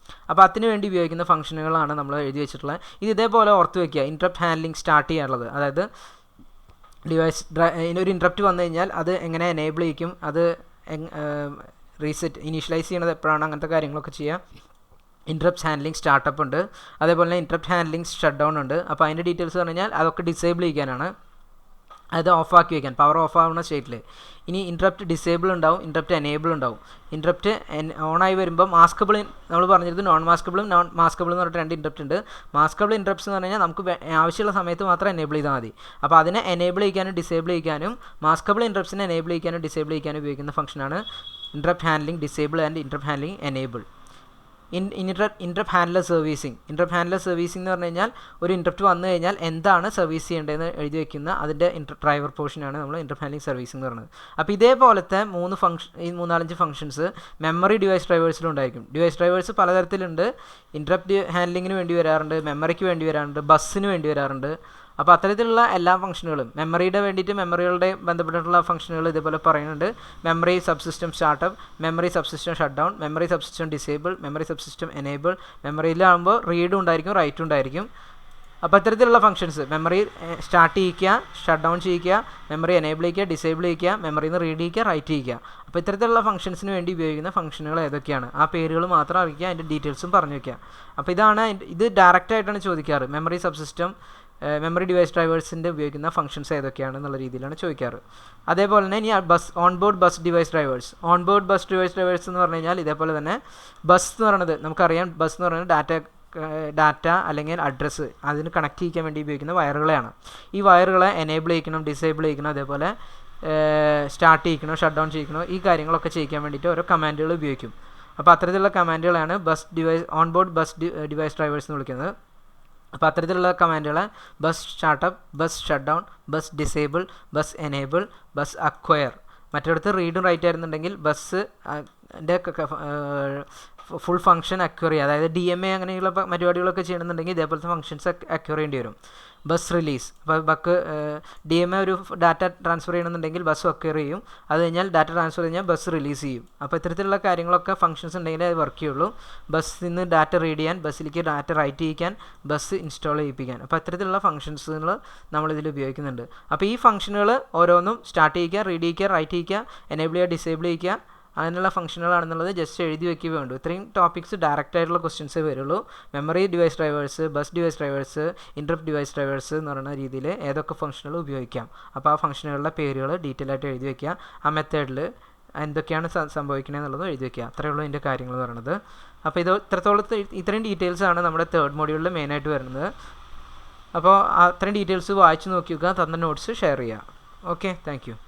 അപ്പോൾ അതിന് വേണ്ടി ഉപയോഗിക്കുന്ന ഫംഗ്ഷനുകളാണ് നമ്മൾ എഴുതി വെച്ചിട്ടുള്ളത്. ഇതേപോലെ ഓർത്ത് വയ്ക്കുക, ഇൻട്രപ്റ്റ് ഹാൻഡ്ലിങ് സ്റ്റാർട്ട് ചെയ്യാനുള്ളത്. അതായത് ഒരു ഇൻട്രപ്റ്റ് വന്നു കഴിഞ്ഞാൽ അത് എങ്ങനെ എനേബിൾ ചെയ്യിക്കും, അത് ഇനീഷ്യലൈസ് ചെയ്യണത് എപ്പോഴാണ്, അങ്ങനത്തെ കാര്യങ്ങളൊക്കെ ചെയ്യുക. ഇൻട്രപ്റ്റ് ഹാൻഡ്ലിങ് സ്റ്റാർട്ടപ്പ് ഉണ്ട്, അതേപോലെ തന്നെ ഇൻട്രപ്റ്റ് ഹാൻഡ്ലിങ് ഷട്ട് ഡൗൺ ഉണ്ട്. അപ്പോൾ അതിൻ്റെ ഡീറ്റെയിൽസ് പറഞ്ഞു കഴിഞ്ഞാൽ അതൊക്കെ ഡിസേബിൾ ചെയ്യാനാണ്, അത് ഓഫാക്കി വയ്ക്കാൻ, പവർ ഓഫ് ആവുന്ന സ്റ്റേറ്റിൽ. ഇനി ഇൻട്രപ്റ്റ് ഡിസേബിൾ ഉണ്ടാവും, ഇൻട്രപ്റ്റ് എനേബിൾ ഉണ്ടാവും. ഇൻട്രപ്റ്റ് ഓണായി വരുമ്പോൾ മാസ്കബിൾ, നമ്മൾ പറഞ്ഞിരുന്നത് നോൺ മാസ്കബിൾ എന്ന് പറഞ്ഞിട്ട് 2 ഇൻട്രപ്റ്റ് ഉണ്ട്. മാസ്കബിൾ ഇൻട്രപ്റ്റ്സ് എന്ന് പറഞ്ഞാൽ നമുക്ക് ആവശ്യമുള്ള സമയത്ത് മാത്രം എനേബിൾ ചെയ്താൽ മതി. അപ്പോൾ അതിനെ എനേബിൾ ചെയ്യാനും ഡിസേബിൾ ചെയ്യാനും, മാസ്കബിൾ ഇൻട്രപ്റ്റ്സിനെ എനേബിൾ ചെയ്യാനും ഡിസേബിൾ ചെയ്യാനും ഉപയോഗിക്കുന്ന ഫംഗ്ഷനാണ് interrupt handling disable and interrupt handling enable. Interrupt handler servicing. Interrupt handler servicing എന്ന് പറഞ്ഞു കഴിഞ്ഞാൽ ഒരു ഇൻട്രപ്റ്റ് വന്നു കഴിഞ്ഞാൽ എന്താണ് സർവീസ് ചെയ്യേണ്ടതെന്ന് എഴുതി വയ്ക്കുന്ന അതിൻ്റെ ഡ്രൈവർ പോർഷനാണ് നമ്മൾ ഇൻട്രപ്റ്റ് ഹാൻഡ്ലിങ് സർവീസിംഗ് എന്ന് പറയുന്നത്. അപ്പോൾ ഇതേപോലത്തെ 3-4 ഫംഗ്ഷൻസ് മെമ്മറി ഡിവൈസ് ഡ്രൈവേഴ്സിലും ഉണ്ടായിരിക്കും. ഡിവൈസ് ഡ്രൈവേഴ്സ് പലതരത്തിലുണ്ട്. ഇൻട്രപ്റ്റ് ഹാൻഡ്ലിങ്ങിന് വേണ്ടി വരാറുണ്ട്, മെമ്മറിക്ക് വേണ്ടി വരാറുണ്ട്, ബസ്സിന് വേണ്ടി വരാറുണ്ട്. അപ്പോൾ അത്തരത്തിലുള്ള എല്ലാ ഫംഗ്ഷനുകളും മെമ്മറിയുടെ വേണ്ടിയിട്ട് മെമ്മറികളുടെ ബന്ധപ്പെട്ടിട്ടുള്ള ഫംഗ്ഷനുകൾ ഇതേപോലെ പറയുന്നുണ്ട്. Memory subsystem startup, memory subsystem shut down, memory subsystem disable, memory subsystem enable. മെമ്മറിയിലാകുമ്പോൾ റീഡും ഉണ്ടായിരിക്കും, റൈറ്റും ഉണ്ടായിരിക്കും. അപ്പോൾ ഇത്തരത്തിലുള്ള ഫംഗ്ഷൻസ് മെമ്മറി സ്റ്റാർട്ട് ചെയ്യിക്കുക, ഷട്ട് ഡൗൺ ചെയ്യിക്കുക, മെമ്മറി എനേബിൾ ചെയ്യുക, ഡിസേബിൾ ചെയ്യുക, മെമ്മറിയിൽ നിന്ന് റീഡ് ചെയ്യുക, റൈറ്റ് ചെയ്യുക. അപ്പോൾ ഇത്തരത്തിലുള്ള ഫംഗ്ഷൻസിന് വേണ്ടി ഉപയോഗിക്കുന്ന ഫംഗ്ഷനുകൾ ഏതൊക്കെയാണ്, ആ പേരുകൾ മാത്രം അറിയിക്കുക, അതിൻ്റെ ഡീറ്റെയിൽസും പറഞ്ഞു വയ്ക്കുക. അപ്പോൾ ഇത് ഡയറക്റ്റായിട്ടാണ് ചോദിക്കാറ്. മെമ്മറി സബ്സിസ്റ്റം മെമ്മറി ഡിവൈസ് ഡ്രൈവേഴ്സിൻ്റെ ഉപയോഗിക്കുന്ന ഫംഗ്ഷൻസ് ഏതൊക്കെയാണെന്നുള്ള രീതിയിലാണ് ചോദിക്കാറ്. അതേപോലെ തന്നെ ഇനി ഓൺബോർഡ് ബസ് ഡിവൈസ് ഡ്രൈവേഴ്സ് എന്ന് പറഞ്ഞു കഴിഞ്ഞാൽ ഇതേപോലെ തന്നെ ബസ് എന്ന് പറയുന്നത് നമുക്കറിയാം. ബസ് എന്ന് പറയുന്നത് ഡാറ്റ അല്ലെങ്കിൽ അഡ്രസ്സ് അതിന് കണക്ട് ചെയ്യിക്കാൻ വേണ്ടി ഉപയോഗിക്കുന്ന വയറുകളെയാണ്. ഈ വയറുകളെ എനേബിൾ ചെയ്യിക്കണം, ഡിസേബിൾ ചെയ്യിക്കണം, അതേപോലെ സ്റ്റാർട്ട് ചെയ്യിക്കണോ ഷട്ട് ഡൗൺ ചെയ്യിക്കണോ, ഈ കാര്യങ്ങളൊക്കെ ചെയ്യിക്കാൻ വേണ്ടിയിട്ട് ഓരോ കമാൻഡുകൾ ഉപയോഗിക്കും. അപ്പോൾ അത്തരത്തിലുള്ള കമാൻഡുകളാണ് ഓൺബോർഡ് ബസ് ഡിവൈസ് ഡ്രൈവേഴ്സ് എന്ന് വിളിക്കുന്നത്. അപ്പോൾ അത്തരത്തിലുള്ള കമാൻഡുകളെ bus startup, bus shut down, bus disable, bus enable, bus acquire. മറ്റിടത്ത് റീഡും റൈറ്റ് ആയിരുന്നുണ്ടെങ്കിൽ ബസ്സിൻ്റെ ഫുൾ ഫംഗ്ഷൻ അക്വയർ ചെയ്യുക. അതായത് DMA അങ്ങനെയുള്ള പരിപാടികളൊക്കെ ചെയ്യണമെന്നുണ്ടെങ്കിൽ ഇതേപോലത്തെ ഫംഗ്ഷൻസ് അക്വയർ ചെയ്യേണ്ടി വരും. ബസ് റിലീസ്, അപ്പോൾ DMA ഒരു ഡാറ്റ ട്രാൻസ്ഫർ ചെയ്യണമെന്നുണ്ടെങ്കിൽ ബസ് അക്വയർ ചെയ്യും. അത് കഴിഞ്ഞാൽ ഡാറ്റ ട്രാൻസ്ഫർ കഴിഞ്ഞാൽ ബസ് റിലീസ് ചെയ്യും. അപ്പോൾ ഇത്തരത്തിലുള്ള കാര്യങ്ങളൊക്കെ ഫംഗ്ഷൻസ് ഉണ്ടെങ്കിലേ അത് വർക്ക് ചെയ്യുള്ളൂ. ബസ്സിൽ നിന്ന് ഡാറ്റ റീഡ് ചെയ്യാൻ, ബസ്സിലേക്ക് ഡാറ്റ റൈറ്റ് ചെയ്യിക്കാൻ, ബസ് ഇൻസ്റ്റാൾ ചെയ്യിപ്പിക്കാൻ. അപ്പോൾ ഇത്തരത്തിലുള്ള ഫംഗ്ഷൻസുകൾ നമ്മളിതിൽ ഉപയോഗിക്കുന്നുണ്ട്. അപ്പോൾ ഈ ഫംഗ്ഷനുകൾ ഓരോന്നും സ്റ്റാർട്ട് ചെയ്യിക്കുക, റീഡ് ചെയ്യിക്കുക, റൈറ്റ് ചെയ്യിക്കുക, എനേബിൾ ചെയ്യുക, ഡിസേബിൾ ചെയ്യിക്കുക, അതിനുള്ള ഫംഗ്ഷനുകളാണെന്നുള്ളത് ജസ്റ്റ് എഴുതി വയ്ക്കുക വേണ്ടു. ഇത്രയും ടോപ്പിക്സ് ഡയറക്റ്റ് ആയിട്ടുള്ള ക്വസ്റ്റ്യൻസേ വരുള്ളൂ. Memory device drivers, bus device drivers, interrupt device drivers എന്ന് പറയുന്ന രീതിയിൽ ഏതൊക്കെ ഫംഗ്ഷനുകൾ ഉപയോഗിക്കാം, അപ്പോൾ ആ ഫംഗ്ഷനുകളുടെ പേരുകൾ ഡീറ്റെയിൽ ആയിട്ട് എഴുതി വയ്ക്കുക. ആ മെത്തേഡിൽ എന്തൊക്കെയാണ് സംഭവിക്കുന്നത് എന്നുള്ളത് എഴുതി വയ്ക്കുക. അത്രയേ ഉള്ളൂ ഇതിൻ്റെ കാര്യങ്ങൾ എന്ന് പറയുന്നത്. അപ്പോൾ ഇത്രയും ഡീറ്റെയിൽസാണ് നമ്മുടെ തേർഡ് മോഡ്യൂളിൽ മെയിനായിട്ട് വരുന്നത്. അപ്പോൾ അത്രയും ഡീറ്റെയിൽസ് വായിച്ച് നോക്കി വെക്കുക, തന്ന നോട്ട്സ് ഷെയർ ചെയ്യുക. Okay, thank you.